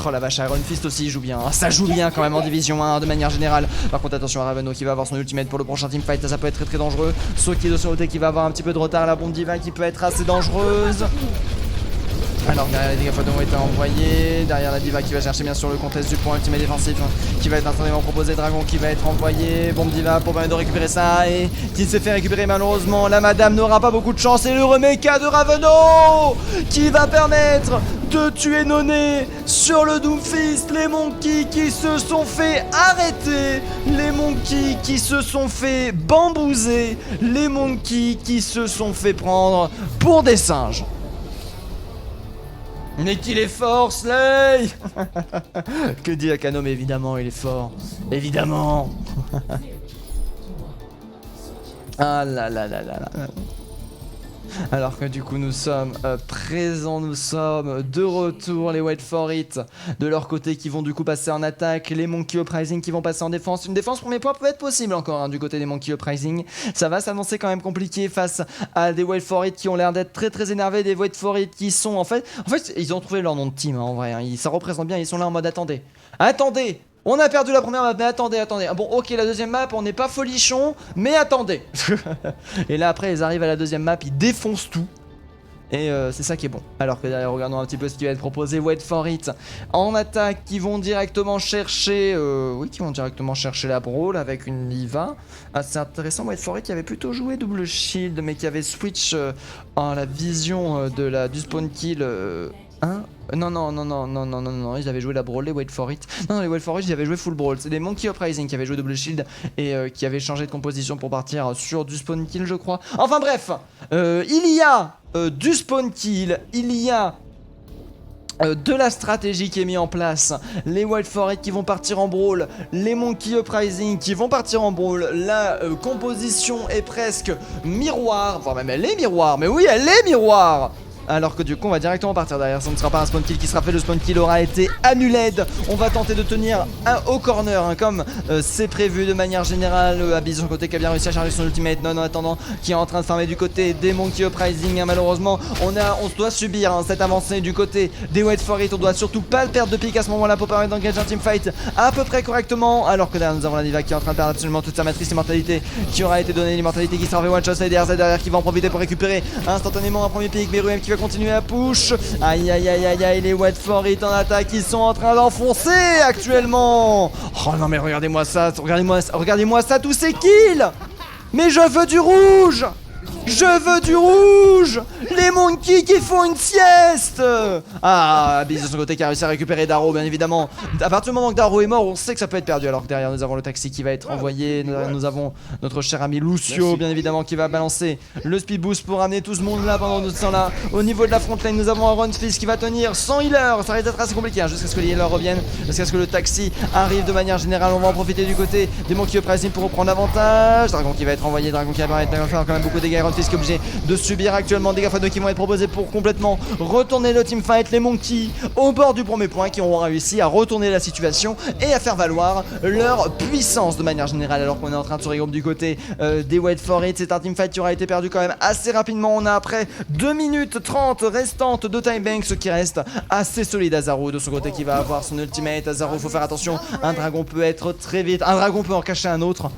Oh la vache, Iron Fist aussi il joue bien, ça joue bien quand même en division 1 de manière générale. Par contre attention à Raveno qui va avoir son ultimate pour le prochain teamfight, ça peut être très très dangereux. Soki de son côté qui va avoir un petit peu de retard, la bombe diva qui peut être assez dangereuse. Alors derrière les dégâts Fodon ont été envoyés, derrière la diva qui va chercher bien sûr le contest du point ultimate défensif qui va être instantanément proposé, Dragon qui va être envoyé, bombe diva pour permettre de récupérer ça et qui s'est fait récupérer malheureusement. La madame n'aura pas beaucoup de chance et le remeca de Raveno qui va permettre de tuer Noné sur le Doomfist. Les monkeys qui se sont fait arrêter, les monkeys qui se sont fait bambouser, les monkeys qui se sont fait prendre pour des singes. Mais qu'il est fort, Slay. Que dit Akano, mais évidemment, il est fort. Évidemment. Ah là là là là là. Alors que du coup nous sommes présents, nous sommes de retour, les Wait For It de leur côté qui vont du coup passer en attaque, les Monkey Uprising qui vont passer en défense. Une défense premier point peut être possible encore hein, du côté des Monkey Uprising. Ça va s'annoncer quand même compliqué face à des Wait For It qui ont l'air d'être très très énervés, des Wait For It qui sont en fait ils ont trouvé leur nom de team hein, en vrai, hein. Ça représente bien, ils sont là en mode attendez, on a perdu la première map, mais attendez. Ah bon, ok, la deuxième map, on n'est pas folichon, mais attendez. Et là, après, ils arrivent à la deuxième map, ils défoncent tout. Et c'est ça qui est bon. Alors que derrière, regardons un petit peu ce qui va être proposé. Wait For It en attaque, qui vont directement chercher... la Brawl avec une Liva. Assez intéressant, Wait For It qui avait plutôt joué double shield, mais qui avait switch en la vision du spawn kill... Hein? Non, ils avaient joué la Brawl, les Wait For It. Non, les Wait For It, ils avaient joué full Brawl. C'est des Monkey Uprising qui avaient joué double shield et qui avaient changé de composition pour partir sur du spawn kill, je crois. Enfin bref, il y a du spawn kill, il y a de la stratégie qui est mise en place, les Wait For It qui vont partir en Brawl, les Monkey Uprising qui vont partir en Brawl, la composition est presque miroir, voire même elle est miroir, mais oui elle est miroir. Alors que du coup on va directement partir derrière, ça ne sera pas un spawn kill qui sera fait, le spawn kill aura été annulé. On va tenter de tenir au corner hein, comme c'est prévu de manière générale. Abyss de son côté qui a bien réussi à charger son ultimate, non en attendant qui est en train de farmer du côté des Monkey Uprising hein, malheureusement on doit subir hein, cette avancée du côté des Wait For It. On doit surtout pas le perdre de pique à ce moment là pour permettre d'engager un teamfight à peu près correctement. Alors que derrière nous avons la Diva qui est en train de perdre absolument toute sa matrice immortalité qui aura été donnée, l'immortalité qui sera fait one shot et derrière qui va en profiter pour récupérer instantanément un premier pick. Meruem qui va continuer à push. Aïe aïe aïe aïe aïe, les Wait For It en attaque, ils sont en train d'enfoncer actuellement. Oh non mais regardez-moi ça, regardez-moi ça, tous ces kills. Mais je veux du rouge. Je veux du rouge. Les monkeys qui font une sieste. Ah, Abyss de son côté qui a réussi à récupérer Darrow bien évidemment. À partir du moment que Darrow est mort, on sait que ça peut être perdu. Alors que derrière nous avons le taxi qui va être envoyé. Nous avons notre cher ami Lucio bien évidemment qui va balancer le speed boost pour amener tout ce monde là pendant ce temps là. Au niveau de la front lane nous avons un Run Fist qui va tenir sans healer. Ça risque d'être assez compliqué hein, jusqu'à ce que les healers reviennent, jusqu'à ce que le taxi arrive de manière générale. On va en profiter du côté des Monkey Uprising pour reprendre l'avantage. Dragon qui va être envoyé, Dragon qui va faire quand même beaucoup de dégâts. Run Fist qui est obligé de subir actuellement des dégâts qui vont être proposés pour complètement retourner le teamfight. Les Monkeys au bord du premier point qui auront réussi à retourner la situation et à faire valoir leur puissance de manière générale. Alors qu'on est en train de se regrouper du côté des Wait For It, c'est un teamfight qui aura été perdu quand même assez rapidement. On a après 2 minutes 30 restantes de time bank, ce qui reste assez solide. Azaru de son côté qui va avoir son ultimate. Azaru, faut faire attention, un dragon peut être très vite, un dragon peut en cacher un autre.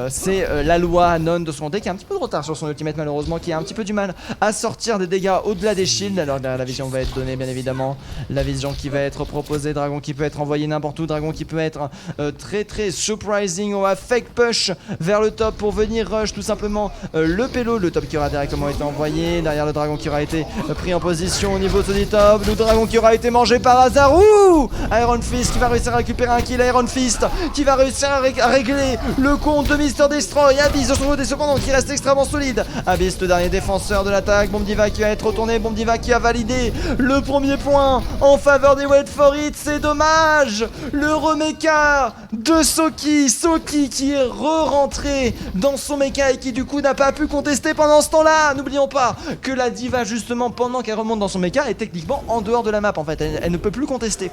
C'est la loi Anon de son côté qui a un petit peu de retard sur son ultimate malheureusement, qui a un petit peu du mal à sortir des dégâts au-delà des shields. Alors derrière la vision va être donnée bien évidemment, la vision qui va être proposée, Dragon qui peut être envoyé n'importe où, Dragon qui peut être très surprising. On va fake push vers le top pour venir rush tout simplement le pélo, le top qui aura directement été envoyé, derrière le Dragon qui aura été pris en position au niveau du top, le Dragon qui aura été mangé par Azaru. Iron Fist qui va réussir à récupérer un kill, Iron Fist qui va réussir à régler le le compte de Mister Destroy. Abyss de son côté cependant qui reste extrêmement solide. Abyss, le dernier défenseur de l'attaque. Bomb Diva qui va être retourné. Bomb Diva qui a validé le premier point en faveur des Wait For It. C'est dommage. Le remecha de Soki. Soki qui est re-rentré dans son mecha et qui du coup n'a pas pu contester pendant ce temps-là. N'oublions pas que la diva justement pendant qu'elle remonte dans son mecha est techniquement en dehors de la map en fait. Elle ne peut plus contester.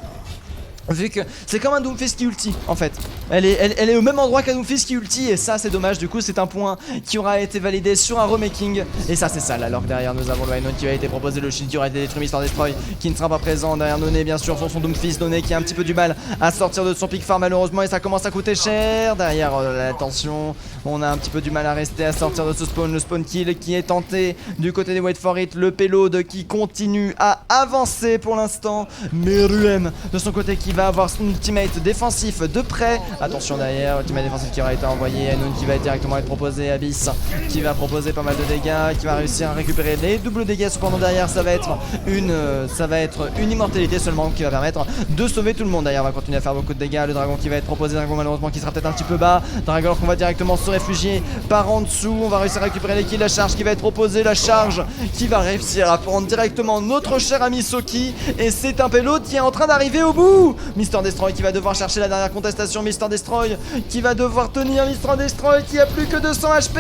Vu que c'est comme un Doomfist qui ulti en fait. Elle est au même endroit qu'un Doomfist qui ulti. Et ça c'est dommage. Du coup c'est un point qui aura été validé sur un remaking. Et ça c'est sale. Alors que derrière nous avons le High Note qui va été proposé. Le shield qui aura été détruit. Mister Destroy qui ne sera pas présent. Derrière Noné bien sûr sur son Doomfist. Noné qui a un petit peu du mal à sortir de son pick far malheureusement. Et ça commence à coûter cher. Derrière attention, on a un petit peu du mal à rester à sortir de ce spawn. Le spawn kill qui est tenté du côté des Wait For It. Le payload qui continue à avancer pour l'instant. Meruem de son côté qui va avoir son ultimate défensif de près. Attention derrière, ultimate défensif qui aura été envoyé. Anoun qui va directement être proposé. Abyss qui va proposer pas mal de dégâts, qui va réussir à récupérer les doubles dégâts. Cependant derrière ça va être une immortalité seulement qui va permettre de sauver tout le monde. Derrière on va continuer à faire beaucoup de dégâts. Le dragon qui va être proposé, dragon malheureusement qui sera peut-être un petit peu bas. Dragon qu'on va directement se réfugier par en dessous. On va réussir à récupérer les kills. La charge qui va être proposée, la charge qui va réussir à prendre directement notre cher ami Soki. Et c'est un payload qui est en train d'arriver au bout. Mister Destroy qui va devoir chercher la dernière contestation. Mister Destroy qui va devoir tenir. Mister Destroy qui a plus que 200 HP.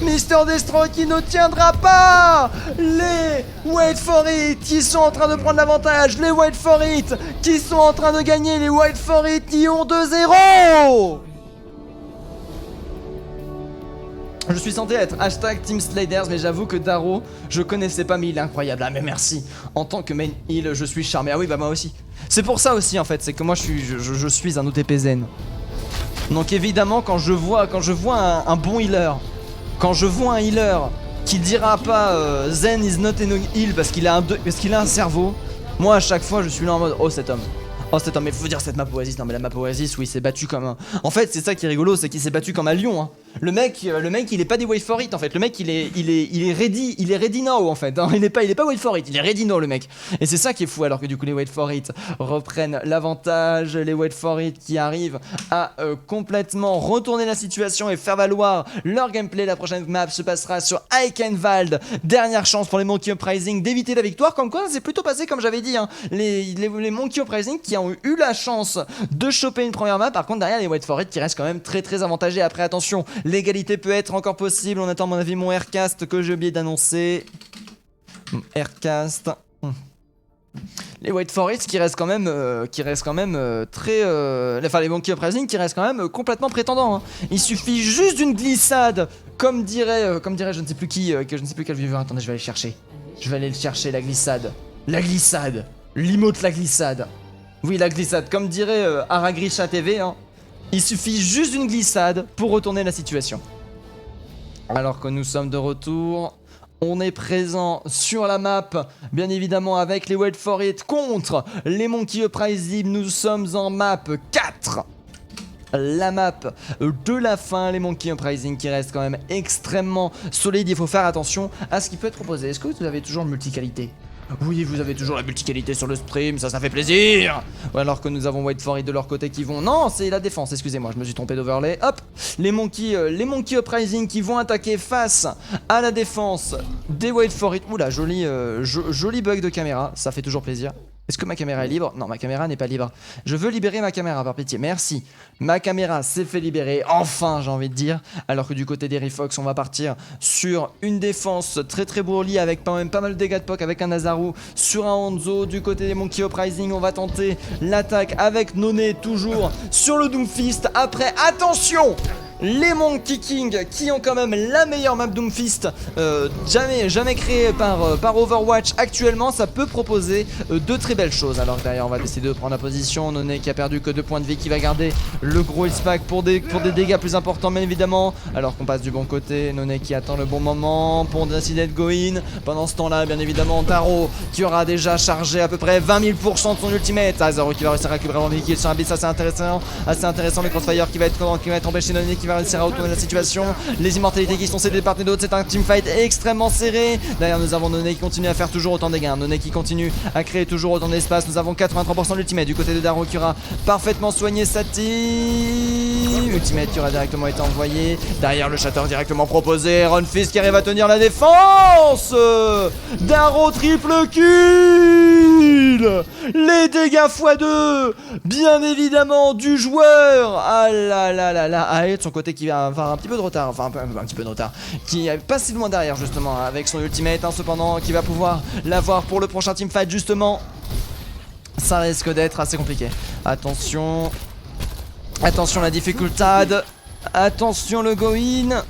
Mister Destroy qui ne tiendra pas. Les Wait For It qui sont en train de prendre l'avantage. Les Wait For It qui sont en train de gagner. Les Wait For It qui ont 2-0. Je suis censé être hashtag Team Sliders, mais j'avoue que Daro, je connaissais pas, mais il est incroyable. Ah mais merci. En tant que main heal, je suis charmé. Ah oui, bah moi aussi. C'est pour ça aussi en fait, c'est que moi je suis un OTP zen. Donc évidemment quand je vois un bon healer, quand je vois un healer qui dira pas Zen is not an heal parce qu'il a un cerveau, moi à chaque fois je suis là en mode oh cet homme. Oh c'est mais faut dire cette map Oasis, non mais la map Oasis oui il s'est battu comme un... En fait c'est ça qui est rigolo, c'est qu'il s'est battu comme un lion hein. Le mec il est pas des Wait For It en fait, le mec il est ready now en fait hein. Il est pas Wait For It, il est ready now le mec. Et c'est ça qui est fou alors que du coup les Wait For It reprennent l'avantage, les Wait For It qui arrivent à complètement retourner la situation et faire valoir leur gameplay. La prochaine map se passera sur Eichenwald, dernière chance pour les Monkey Uprising d'éviter la victoire, comme quoi ça s'est plutôt passé comme j'avais dit hein. Les Monkey Uprising qui ont eu la chance de choper une première map, par contre derrière les Wait For It qui restent quand même très avantagés. Après attention, l'égalité peut être encore possible. On attend à mon avis mon aircast que j'ai oublié d'annoncer. Aircast. Les Wait For It qui restent quand même, très... Enfin les Monkey Uprising qui restent quand même complètement prétendants hein. Il suffit juste d'une glissade, comme dirait je ne sais plus qui, que je ne sais plus quel vivant. Attendez, je vais aller chercher. Je vais aller le chercher, la glissade. La glissade. L'emote la glissade. Oui, la glissade. Comme dirait Aragrisha TV, hein. Il suffit juste d'une glissade pour retourner la situation. Alors que nous sommes de retour, on est présent sur la map, bien évidemment avec les Wait For It contre les Monkey Uprising. Nous sommes en map 4. La map de la fin, les Monkey Uprising qui restent quand même extrêmement solides. Il faut faire attention à ce qui peut être proposé. Est-ce que vous avez toujours le multi-qualité ? Oui, vous avez toujours la multi-qualité sur le stream, ça fait plaisir. Ou alors que nous avons Wait For It de leur côté qui vont... Non, c'est la défense, excusez-moi, je me suis trompé d'overlay. Hop, les Monkey Uprising qui vont attaquer face à la défense des Wait For It. Oula, joli bug de caméra, ça fait toujours plaisir. Est-ce que ma caméra est libre? Non, ma caméra n'est pas libre. Je veux libérer ma caméra, par pitié. Merci. Ma caméra s'est fait libérer. Enfin, j'ai envie de dire. Alors que du côté des Refox, on va partir sur une défense très bourlie avec quand même pas mal de dégâts de POC avec un Nazaru sur un Hanzo. Du côté des Monkey Uprising, on va tenter l'attaque avec Noné toujours sur le Doomfist. Après, attention! Les Monkey King qui ont quand même la meilleure map Doomfist jamais créée par Overwatch actuellement, ça peut proposer de très belles choses. Alors derrière on va décider de prendre la position. Noné qui a perdu que 2 points de vie qui va garder le gros health pour des dégâts plus importants bien évidemment. Alors qu'on passe du bon côté, Noné qui attend le bon moment pour décider de go in. Pendant ce temps là bien évidemment Taro qui aura déjà chargé à peu près 20 000% de son ultimate. Zoro qui va réussir à récupérer mon kills sur un bit, ça c'est intéressant. Assez intéressant, le crossfire qui va être empêché. Noné qui va va réussir à retourner la situation. Les immortalités qui sont cédées de part et d'autre, c'est un teamfight extrêmement serré. Derrière nous avons None qui continue à faire toujours autant de dégâts, None qui continue à créer toujours autant d'espace. Nous avons 83% de l'ultimate du côté de Darrow qui aura parfaitement soigné sa team. Ultimate qui aura directement été envoyé. Derrière le Shatter directement proposé, Iron Fist qui arrive à tenir la défense. Darrow triple kill. Les dégâts x2 bien évidemment du joueur. Ah là là là là. Aed de son côté qui va avoir un petit peu de retard, enfin un petit peu de retard, qui est pas si loin derrière justement avec son ultimate, hein, cependant qui va pouvoir l'avoir pour le prochain teamfight justement. Ça risque d'être assez compliqué. Attention. Attention la difficulté. Attention le go-in.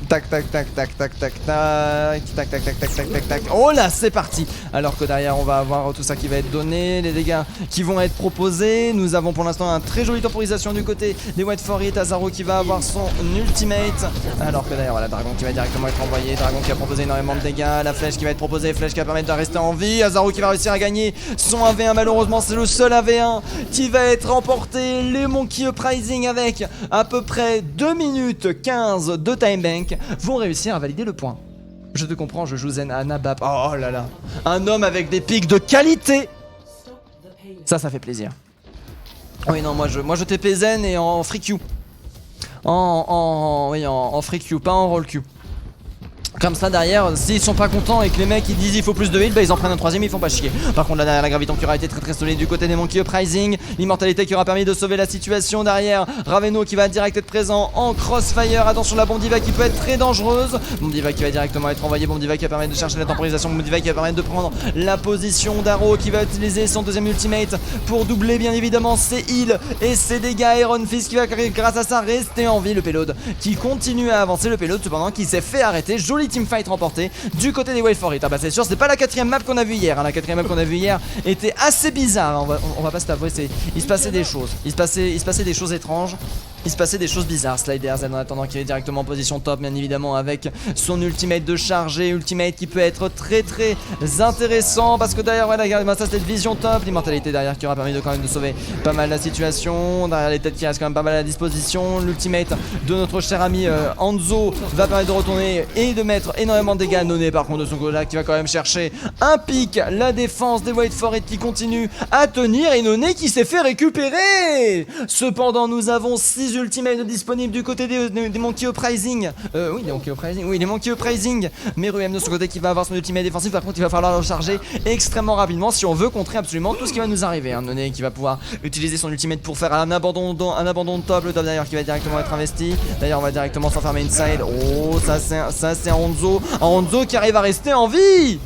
Tac tac tac tac tac tac tac tac tac tac tac tac tac tac. Oh là c'est parti. Alors que derrière on va avoir tout ça qui va être donné, les dégâts qui vont être proposés. Nous avons pour l'instant un très joli temporisation du côté des Wait For It. Azaro qui va avoir son ultimate. Alors que derrière voilà Dragon qui va directement être envoyé. Dragon qui a proposé énormément de dégâts. La flèche qui va être proposée, flèche qui va permettre de rester en vie. Azaro qui va réussir à gagner son 1v1. Malheureusement c'est le seul 1v1 qui va être remporté. Les Monkey Uprising avec à peu près 2 minutes 15 de time bank vont réussir à valider le point. Je te comprends, je joue Zen à Nabap. Oh là là. Un homme avec des pics de qualité. Ça fait plaisir. Oui non, moi je TP Zen et en free Q. En free Q, pas en roll Q. Comme ça derrière, s'ils sont pas contents et que les mecs ils disent il faut plus de heal, bah ils en prennent un troisième, ils font pas chier. Par contre là derrière la graviton qui aura été très solide du côté des Monkey Uprising, l'immortalité qui aura permis de sauver la situation derrière. Raveno qui va direct être présent en crossfire, attention la bombe diva qui peut être très dangereuse. Bombe diva qui va directement être envoyée, bombe diva qui va permettre de chercher la temporisation, bombe diva qui va permettre de prendre la position. Darrow qui va utiliser son deuxième ultimate pour doubler bien évidemment ses heals et ses dégâts. Iron Fist qui va grâce à ça rester en vie. Le payload qui continue à avancer, le payload cependant qui s'est fait arrêter. Joli teamfight remporté du côté des Wait For It. Ah bah c'est sûr, c'est pas la quatrième map qu'on a vue hier, hein. La quatrième map qu'on a vue hier était assez bizarre, hein. On va pas se t'avouer, il se passait des choses, il se passait des choses étranges. Il se passait des choses bizarres. Slider Z en attendant qu'il est directement en position top, bien évidemment avec son ultimate de chargé, ultimate qui peut être très intéressant parce que derrière voilà, regardez-moi ça, cette vision top, l'immortalité derrière qui aura permis de quand même de sauver pas mal la situation, derrière les têtes qui restent quand même pas mal à disposition, l'ultimate de notre cher ami Hanzo va permettre de retourner et de mettre énormément de dégâts. None par contre de son côté là qui va quand même chercher un pic, la défense des Wait For It qui continue à tenir et None qui s'est fait récupérer. Cependant nous avons 6 ultimates disponibles du côté des Monkey Uprising. Oui, les Monkey Uprising. Oui, les Monkey Uprising. Mais Ruem de son côté qui va avoir son ultimate défensif. Par contre, il va falloir le charger extrêmement rapidement si on veut contrer absolument tout ce qui va nous arriver. Hein. None qui va pouvoir utiliser son ultimate pour faire un abandon de top. Le top d'ailleurs qui va directement être investi. D'ailleurs, on va directement s'enfermer inside. Oh, ça c'est Hanzo. Hanzo qui arrive à rester en vie.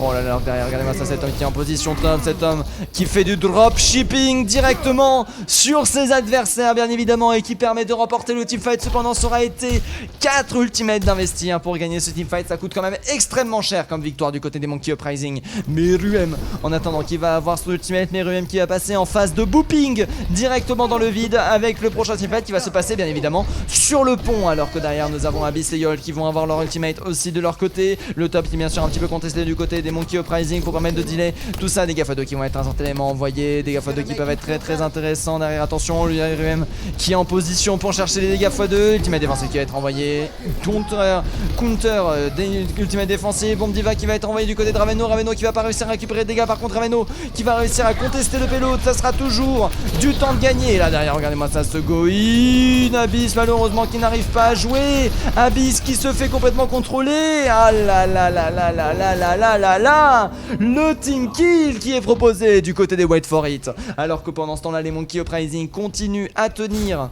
Oh là là, derrière, regardez-moi ça, cet homme qui est en position top, cet homme qui fait du dropshipping directement sur ses adversaires bien évidemment et qui permet de remporter le teamfight. Cependant ça aura été 4 ultimates d'investir pour gagner ce teamfight, ça coûte quand même extrêmement cher comme victoire du côté des Monkey Uprising. Mais Ruem en attendant qui va avoir son ultimate, mais Ruem qui va passer en phase de booping directement dans le vide avec le prochain teamfight qui va se passer bien évidemment sur le pont, alors que derrière nous avons Abyss et Yol qui vont avoir leur ultimate aussi de leur côté. Le top qui est bien sûr un petit peu contesté du côté des Monkey Uprising pour permettre de delay tout ça. Des Gafa 2 qui vont être instantanément envoyés, des Gafa 2 qui peuvent être très intéressants derrière. Attention, l'URM qui est en position pour chercher les dégâts x2, ultimate défensif qui va être envoyé, counter des ultimate défensifs, bombe diva qui va être envoyé du côté de Raveno, Raveno qui va pas réussir à récupérer des dégâts, par contre Raveno qui va réussir à contester le payload, ça sera toujours du temps de gagner. Et là derrière regardez-moi ça, se go in, Abyss malheureusement qui n'arrive pas à jouer, Abyss qui se fait complètement contrôler. Ah là là là là là là là là là là, le team kill qui est proposé du côté des Wait For It, alors que pendant ce temps là les Monkey Uprising continuent à tenir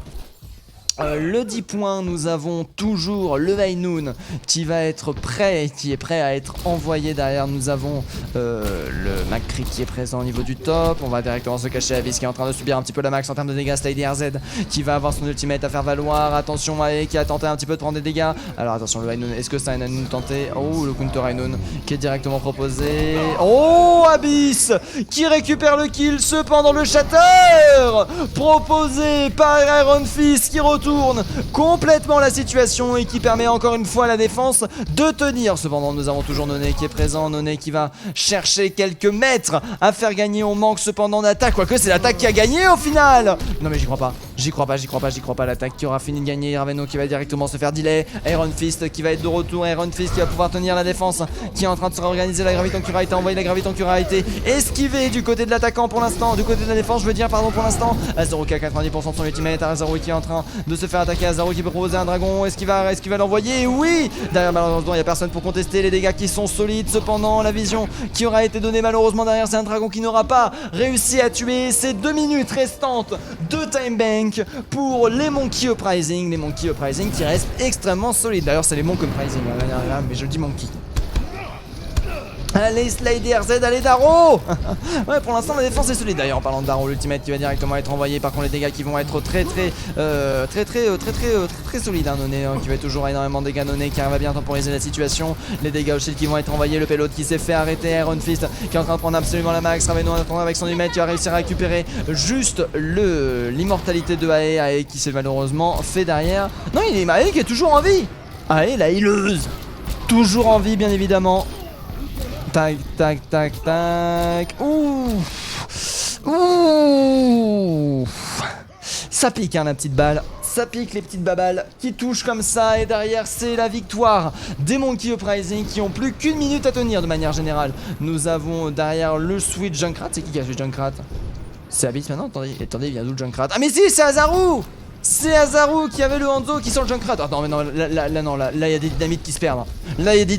le 10 points. Nous avons toujours le Vainoun qui va être prêt, qui est prêt à être envoyé. Derrière nous avons le McCree qui est présent au niveau du top. On va directement se cacher, Abyss qui est en train de subir un petit peu la max en termes de dégâts. Slider Z qui va avoir son ultimate à faire valoir. Attention Ae qui a tenté un petit peu de prendre des dégâts. Alors attention le Vainoun, est-ce que c'est un Vainoun tenté? Oh, le counter Vainoun qui est directement proposé. Oh, Abyss qui récupère le kill. Cependant le Shatter proposé par Iron Fist qui retourne complètement la situation et qui permet encore une fois à la défense de tenir. Cependant nous avons toujours None qui est présent, None qui va chercher quelques mètres à faire gagner. On manque cependant d'attaque, quoique c'est l'attaque qui a gagné au final. Non mais j'y crois pas, J'y crois pas, l'attaque qui aura fini de gagner, Raveno qui va directement se faire delay, Iron Fist qui va être de retour, Iron Fist qui va pouvoir tenir la défense, qui est en train de se réorganiser, la Graviton a été envoyée, la Graviton a été esquivée du côté de l'attaquant pour l'instant, du côté de la défense je veux dire pardon pour l'instant, Azaru qui a 90% de son ultimate, Azaru qui est en train de se faire attaquer, Azaru qui peut proposer un dragon, est-ce qu'il va l'envoyer? Oui! Derrière malheureusement il n'y a personne pour contester, les dégâts qui sont solides, cependant la vision qui aura été donnée malheureusement derrière c'est un dragon qui n'aura pas réussi à tuer ces 2 minutes restantes de time bank pour les Monkey Uprising, qui restent extrêmement solides, d'ailleurs c'est les Monkey Uprising, mais je dis Monkey. Allez Slade RZ, allez Darrow. Ouais pour l'instant la défense est solide. D'ailleurs en parlant de Darrow, l'ultimate qui va directement être envoyé. Par contre les dégâts qui vont être très solides hein, Nonné qui va toujours énormément de dégâts, Nonné qui arrive à bien temporiser la situation. Les dégâts au shield qui vont être envoyés, le payload qui s'est fait arrêter, Iron Fist qui est en train de prendre absolument la max, Raveno en attendant avec son ultimate qui va réussir à récupérer juste l'immortalité de Ae qui s'est malheureusement fait derrière. Non il est Ae qui est toujours en vie. Ae la healeuse, toujours en vie bien évidemment. Tac. Ouh. Ça pique hein la petite balle. Ça pique les petites babales qui touchent comme ça. Et derrière c'est la victoire des Monkey Uprising qui ont plus qu'une minute à tenir de manière générale. Nous avons derrière le Sweet Junkrat. C'est qui a joué Junkrat? C'est Abyss maintenant? Attendez, il vient d'où le Junkrat? Ah mais si c'est Azaru. C'est Azaru qui avait le Hanzo qui sort le Junkrat. Oh, non mais non, là il y a des dynamites qui se perdent. Là il y a des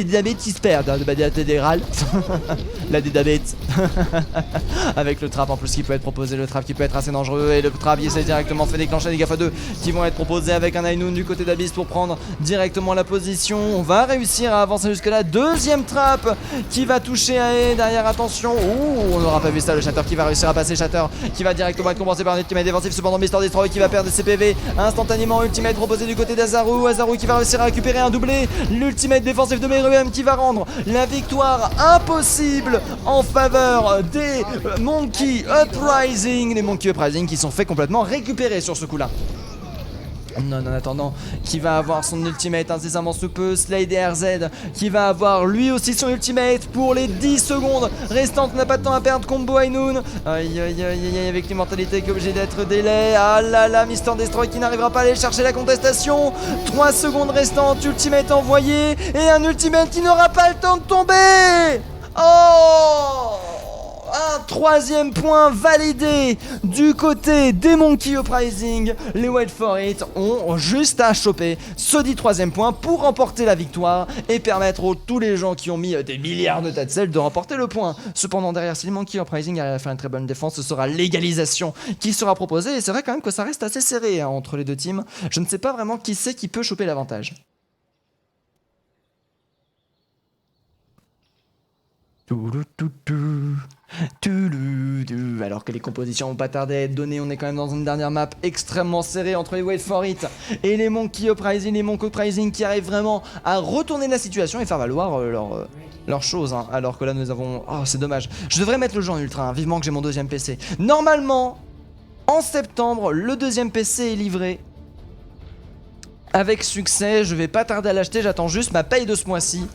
dynamites qui se perdent. Des râles. Là des dynamites. Avec le trap en plus qui peut être proposé, le trap qui peut être assez dangereux. Et le trap il s'est directement fait déclencher des Gafa 2 qui vont être proposés avec un Ainoun du côté d'Abyss pour prendre directement la position. On va réussir à avancer jusque là. Deuxième trap qui va toucher Ae derrière, attention. Ouh, on n'aura pas vu ça, le Shatter qui va réussir à passer, Shatter qui va directement être compensé par un ultimate défensif. Cependant Mr Destroy qui va perdre ses PV instantanément, ultimate proposé du côté d'Azaru, Azaru qui va réussir à récupérer un doublé, l'ultimate défensif de Meruem qui va rendre la victoire impossible en faveur des Monkey Uprising, les Monkey Uprising qui sont fait complètement récupérer sur ce coup là. Non, en attendant, qui va avoir son ultimate incessamment sous peu, Slade RZ qui va avoir lui aussi son ultimate pour les 10 secondes restantes, n'a pas de temps à perdre, combo Ainoun. Aïe avec l'immortalité qui est obligé d'être délai. Ah là là, Mister Destroy qui n'arrivera pas à aller chercher la contestation. 3 secondes restantes, ultimate envoyé et un ultimate qui n'aura pas le temps de tomber. Oh! Un troisième point validé du côté des Monkey Uprising. Les Wait For It ont juste à choper ce dit troisième point pour remporter la victoire et permettre à tous les gens qui ont mis des milliards de Tatzel de remporter le point. Cependant derrière, si les Monkey Uprising arrivent à faire une très bonne défense, ce sera l'égalisation qui sera proposée et c'est vrai quand même que ça reste assez serré hein, entre les deux teams. Je ne sais pas vraiment qui c'est qui peut choper l'avantage. Alors que les compositions vont pas tarder à être données, on est quand même dans une dernière map extrêmement serrée entre les Wait For It et les Monkey Uprising qui arrivent vraiment à retourner la situation et faire valoir leur chose hein. Alors que là nous avons... Oh c'est dommage, je devrais mettre le jeu en ultra hein. Vivement que j'ai mon deuxième PC. Normalement en septembre le deuxième PC est livré avec succès, je vais pas tarder à l'acheter, j'attends juste ma paye de ce mois-ci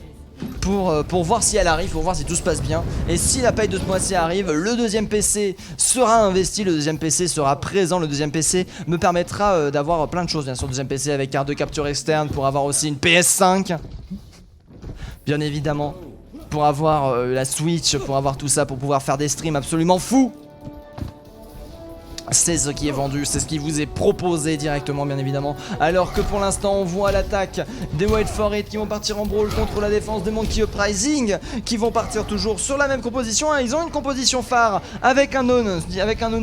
pour voir si elle arrive, pour voir si tout se passe bien. Et si la paye de ce mois-ci arrive, le deuxième PC sera investi, le deuxième PC sera présent, le deuxième PC me permettra d'avoir plein de choses bien sûr, le deuxième PC avec carte de capture externe pour avoir aussi une PS5 bien évidemment, pour avoir la Switch, pour avoir tout ça, pour pouvoir faire des streams absolument fous. C'est ce qui est vendu, c'est ce qui vous est proposé directement bien évidemment. Alors que pour l'instant on voit l'attaque des Wait For It qui vont partir en brawl contre la défense des Monkey Uprising, qui vont partir toujours sur la même composition. Ils ont une composition phare avec un non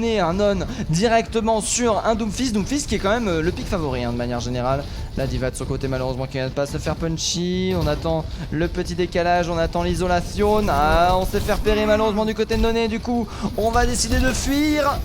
et un non directement sur un Doomfist qui est quand même le pick favori hein, de manière générale. La Diva de son côté malheureusement qui ne vient pas se faire punchy. On attend le petit décalage, on attend l'isolation. Ah, on s'est fait repérer malheureusement du côté de Nonné, du coup on va décider de fuir.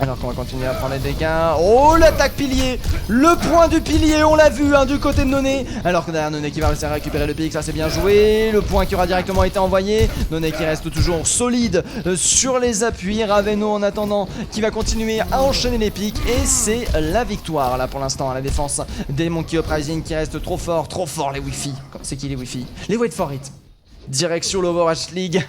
Alors qu'on va continuer à prendre les dégâts. Oh l'attaque pilier, le point du pilier on l'a vu hein, du côté de Nonné. Alors que derrière Nonné qui va réussir à récupérer le pic, ça c'est bien joué. Le point qui aura directement été envoyé. Nonné qui reste toujours solide sur les appuis. Raveno en attendant qui va continuer à enchaîner les pics. Et c'est la victoire là pour l'instant à la défense des Monkey Uprising qui reste trop fort les Wi-Fi. C'est qui les Wi-Fi? Les Wait For It. Direction l'Overwatch League.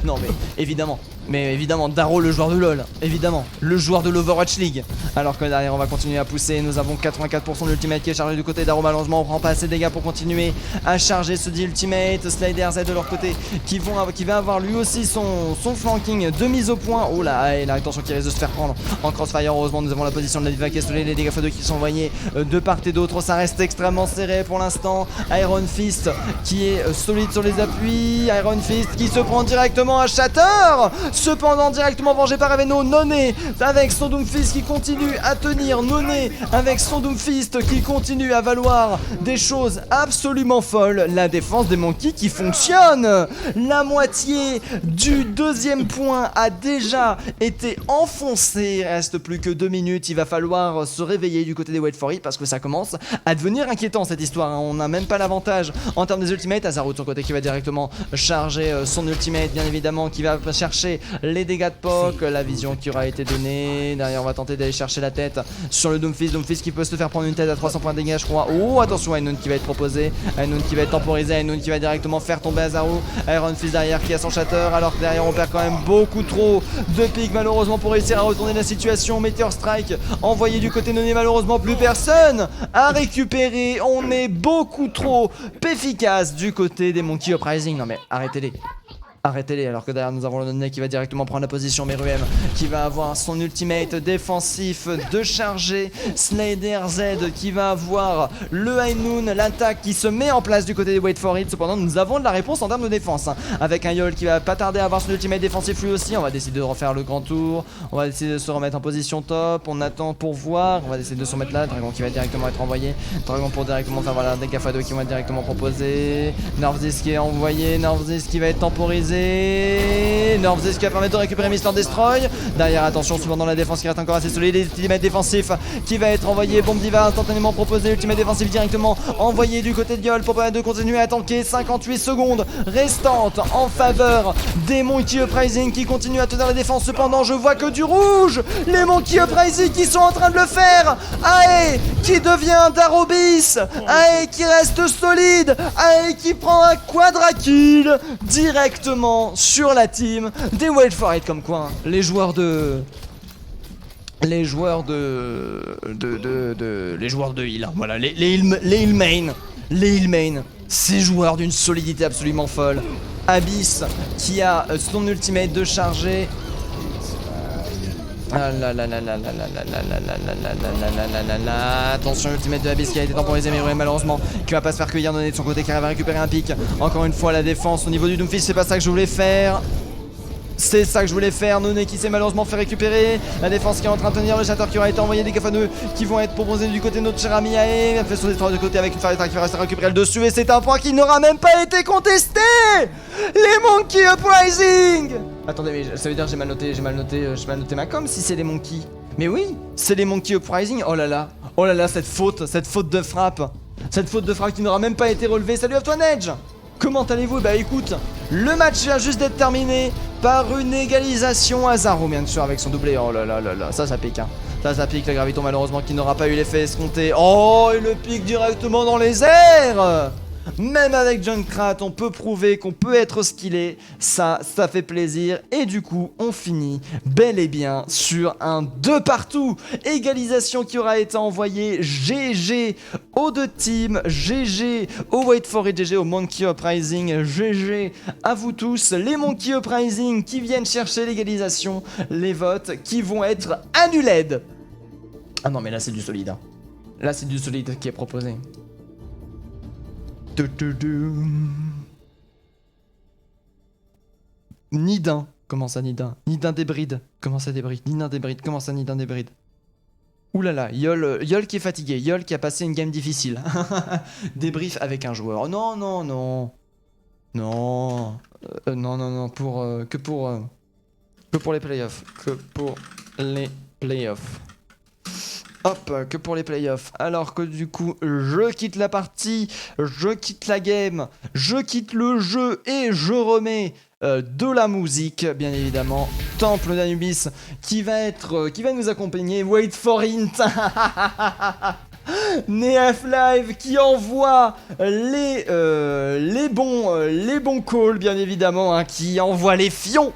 Non mais évidemment Mais évidemment, Darrow, le joueur de LoL, évidemment, le joueur de l'Overwatch League. Alors que derrière, on va continuer à pousser. Nous avons 84% de l'ultimate qui est chargé du côté Darrow. Malheureusement, on prend pas assez de dégâts pour continuer à charger ce dit ultimate. Slider Z de leur côté qui va avoir lui aussi son flanking de mise au point. Oh là, et là, attention qui risque de se faire prendre en crossfire. Heureusement, nous avons la position de la Diva Kestolet, les dégâts x2 qui sont envoyés de part et d'autre. Ça reste extrêmement serré pour l'instant. Iron Fist qui est solide sur les appuis. Iron Fist qui se prend directement à Shatter. Cependant, directement vengé par Aveno. Noné avec son Doomfist qui continue à tenir. Noné avec son Doomfist qui continue à valoir des choses absolument folles. La défense des Monkeys qui fonctionne. La moitié du deuxième point a déjà été enfoncée. Il reste plus que 2 minutes. Il va falloir se réveiller du côté des Wait For It parce que ça commence à devenir inquiétant cette histoire. On n'a même pas l'avantage en termes des ultimates. Azaru de son côté qui va directement charger son ultimate, bien évidemment, qui va chercher les dégâts de POC, la vision qui aura été donnée. Derrière, on va tenter d'aller chercher la tête sur le Doomfist. Doomfist qui peut se faire prendre une tête à 300 points de dégâts, je crois. Oh, attention, Ainun qui va être proposé. Ainun qui va être temporisé. Ainun qui va directement faire tomber Azaru. Iron Fist derrière qui a son shatter. Alors que derrière, on perd quand même beaucoup trop de pics, malheureusement, pour réussir à retourner la situation. Meteor Strike envoyé du côté Noné. Malheureusement, plus personne à récupérer. On est beaucoup trop efficace du côté des Monkey Uprising. Non, mais arrêtez-les. Arrêtez-les, alors que derrière nous avons le Nonnet qui va directement prendre la position. Meruem qui va avoir son ultimate défensif de charger. Slider Z qui va avoir le High Noon, l'attaque qui se met en place du côté des Wait For It. Cependant, nous avons de la réponse en termes de défense, hein, avec un Yol qui va pas tarder à avoir son ultimate défensif lui aussi. On va décider de refaire le grand tour. On va essayer de se remettre en position top. On attend pour voir. On va essayer de se remettre là. Dragon qui va directement être envoyé. Dragon pour directement faire voilà, des Gafado qui vont être directement proposés. Nervzis qui est envoyé. Nervzis qui va être temporisé. Nervzis qui va permettre de récupérer Mister Destroy. Derrière, attention, cependant la défense qui reste encore assez solide. Ultimate défensif qui va être envoyé. Bombe Diva instantanément proposé. Ultimate défensif directement envoyé du côté de Yol pour permettre de continuer à tanker. 58 secondes restantes en faveur des Monkey Uprising qui continuent à tenir la défense. Cependant, je vois que du rouge. Les Monkey Uprising qui sont en train de le faire. Ae qui devient Darobis. Ae qui reste solide. Ae qui prend un quadra kill directement sur la team des Wait For It. Comme quoi, hein, les joueurs de heal, hein, voilà, les heal main, ces joueurs d'une solidité absolument folle. Abyss qui a son ultimate de charger. Attention, ultimate de Abyss qui a été temporisé, mais malheureusement qui va pas se faire cueillir. Donné de son côté qui arrive à récupérer un pic. Encore une fois, la défense au niveau du Doomfist, c'est pas ça que je voulais faire. C'est ça que je voulais faire. Noné qui s'est malheureusement fait récupérer. La défense qui est en train de tenir. Le shatter qui aura été envoyé. Des Gafaneux qui vont être proposés du côté de notre cher ami Ae. Il fait son destroy de côté avec une Faretta qui va rester à récupérer le dessus. Et c'est un point qui n'aura même pas été contesté. Les Monkey Uprising. Attendez, mais ça veut dire que j'ai mal noté ma com si c'est les Monkeys. Mais oui, c'est les Monkey Uprising. Oh là là, cette faute de frappe. Cette faute de frappe qui n'aura même pas été relevée. Salut Afton Edge. Comment allez-vous? Bah écoute, le match vient juste d'être terminé par une égalisation. Azaru bien sûr avec son doublé. Oh là là là là, ça pique, hein. Ça pique, le graviton malheureusement qui n'aura pas eu l'effet escompté. Oh, et le pique directement dans les airs. Même avec Junkrat, on peut prouver qu'on peut être skillé. Ça fait plaisir. Et du coup, on finit bel et bien sur un 2 partout. Égalisation qui aura été envoyée. GG aux deux teams. GG au Wait For It. GG au Monkey Uprising. GG à vous tous. Les Monkey Uprising qui viennent chercher l'égalisation. Les votes qui vont être annulés. Ah non, mais là, c'est du solide, hein. Là, c'est du solide qui est proposé. Nidin, comment ça Nidin? Nidin débride, comment ça débride? Nidin débride, comment ça Nidin débride? Oulala, Yol qui est fatigué, Yol qui a passé une game difficile. Débrief avec un joueur. Non, non, non. Non. Non, que pour les playoffs. Que pour les playoffs. Hop, que pour les playoffs. Alors que du coup, je quitte la partie, je quitte la game, je quitte le jeu et je remets de la musique, bien évidemment. Temple d'Anubis qui va nous accompagner. Wait For It. Neaf Live qui envoie les bons calls, bien évidemment, hein, qui envoie les fions.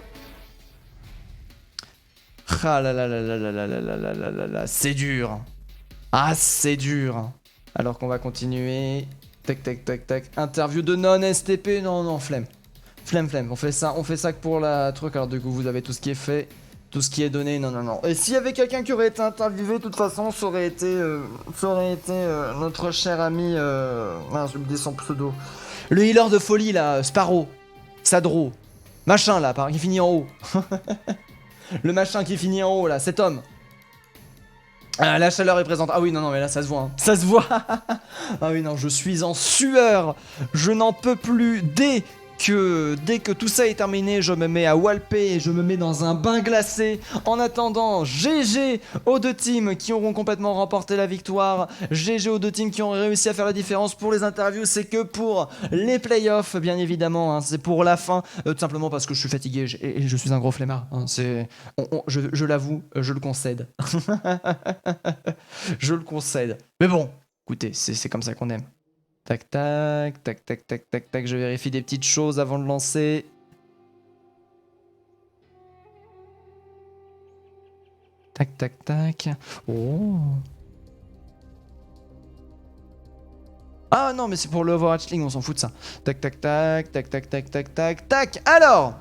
Ah là là là là là là là là là là là là, c'est dur. Ah, c'est dur. Alors qu'on va continuer. Tac, tac, tac, tac. Interview de non-STP. Non, non, flemme. Flemme, flemme. On fait ça que pour la truc. Alors du coup, vous avez tout ce qui est fait. Tout ce qui est donné. Non, non, non. Et s'il y avait quelqu'un qui aurait été interviewé, de toute façon, ça aurait été notre cher ami... Ah, j'ai oublié son pseudo. Le healer de folie, là. Sparrow. Sadro. Machin, là, qui finit en haut. Le machin qui finit en haut, là. Cet homme. Ah, la chaleur est présente. Ah oui, non, non, mais là, ça se voit. Hein. Ça se voit. Ah oui, non, je suis en sueur. Je n'en peux plus. Dès que tout ça est terminé, je me mets à walper et je me mets dans un bain glacé. En attendant, GG aux deux teams qui auront complètement remporté la victoire. GG aux deux teams qui ont réussi à faire la différence. Pour les interviews, c'est que pour les playoffs, bien évidemment. Hein, c'est pour la fin. Tout simplement parce que je suis fatigué et je suis un gros flemmard. Hein, je l'avoue, je le concède. Je le concède. Mais bon, écoutez, c'est comme ça qu'on aime. Tac, tac, tac, tac, tac, tac, tac. Je vérifie des petites choses avant de lancer. Tac, tac, tac. Oh. Ah non, mais c'est pour le Overwatch League, on s'en fout de ça. Tac, tac, tac, tac, tac, tac, tac, tac, tac. Alors,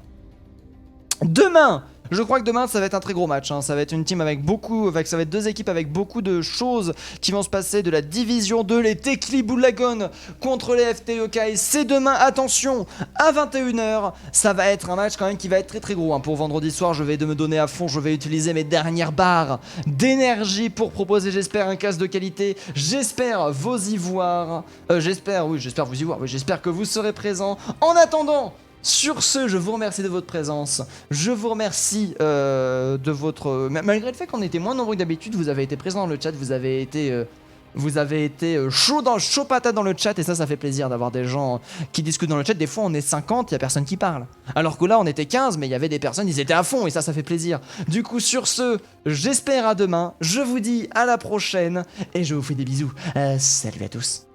demain, je crois que demain ça va être un très gros match, hein. Ça va être une team avec beaucoup, ça va être deux équipes avec beaucoup de choses qui vont se passer, de la division 2, les Tekli Bullagon contre les FT Yokai. C'est demain, attention, à 21h. Ça va être un match quand même qui va être très très gros, hein. Pour vendredi soir, je vais me donner à fond, je vais utiliser mes dernières barres d'énergie pour proposer, j'espère, un casque de qualité. J'espère vos y voir. J'espère vous y voir. Oui, j'espère que vous serez présents. En attendant, sur ce, je vous remercie de votre présence. Je vous remercie de votre... Malgré le fait qu'on était moins nombreux que d'habitude, vous avez été présents dans le chat, vous avez été chaud patate dans le chat, et ça fait plaisir d'avoir des gens qui discutent dans le chat. Des fois, on est 50, il n'y a personne qui parle. Alors que là, on était 15, mais il y avait des personnes, ils étaient à fond, et ça fait plaisir. Du coup, sur ce, j'espère à demain. Je vous dis à la prochaine, et je vous fais des bisous. Salut à tous.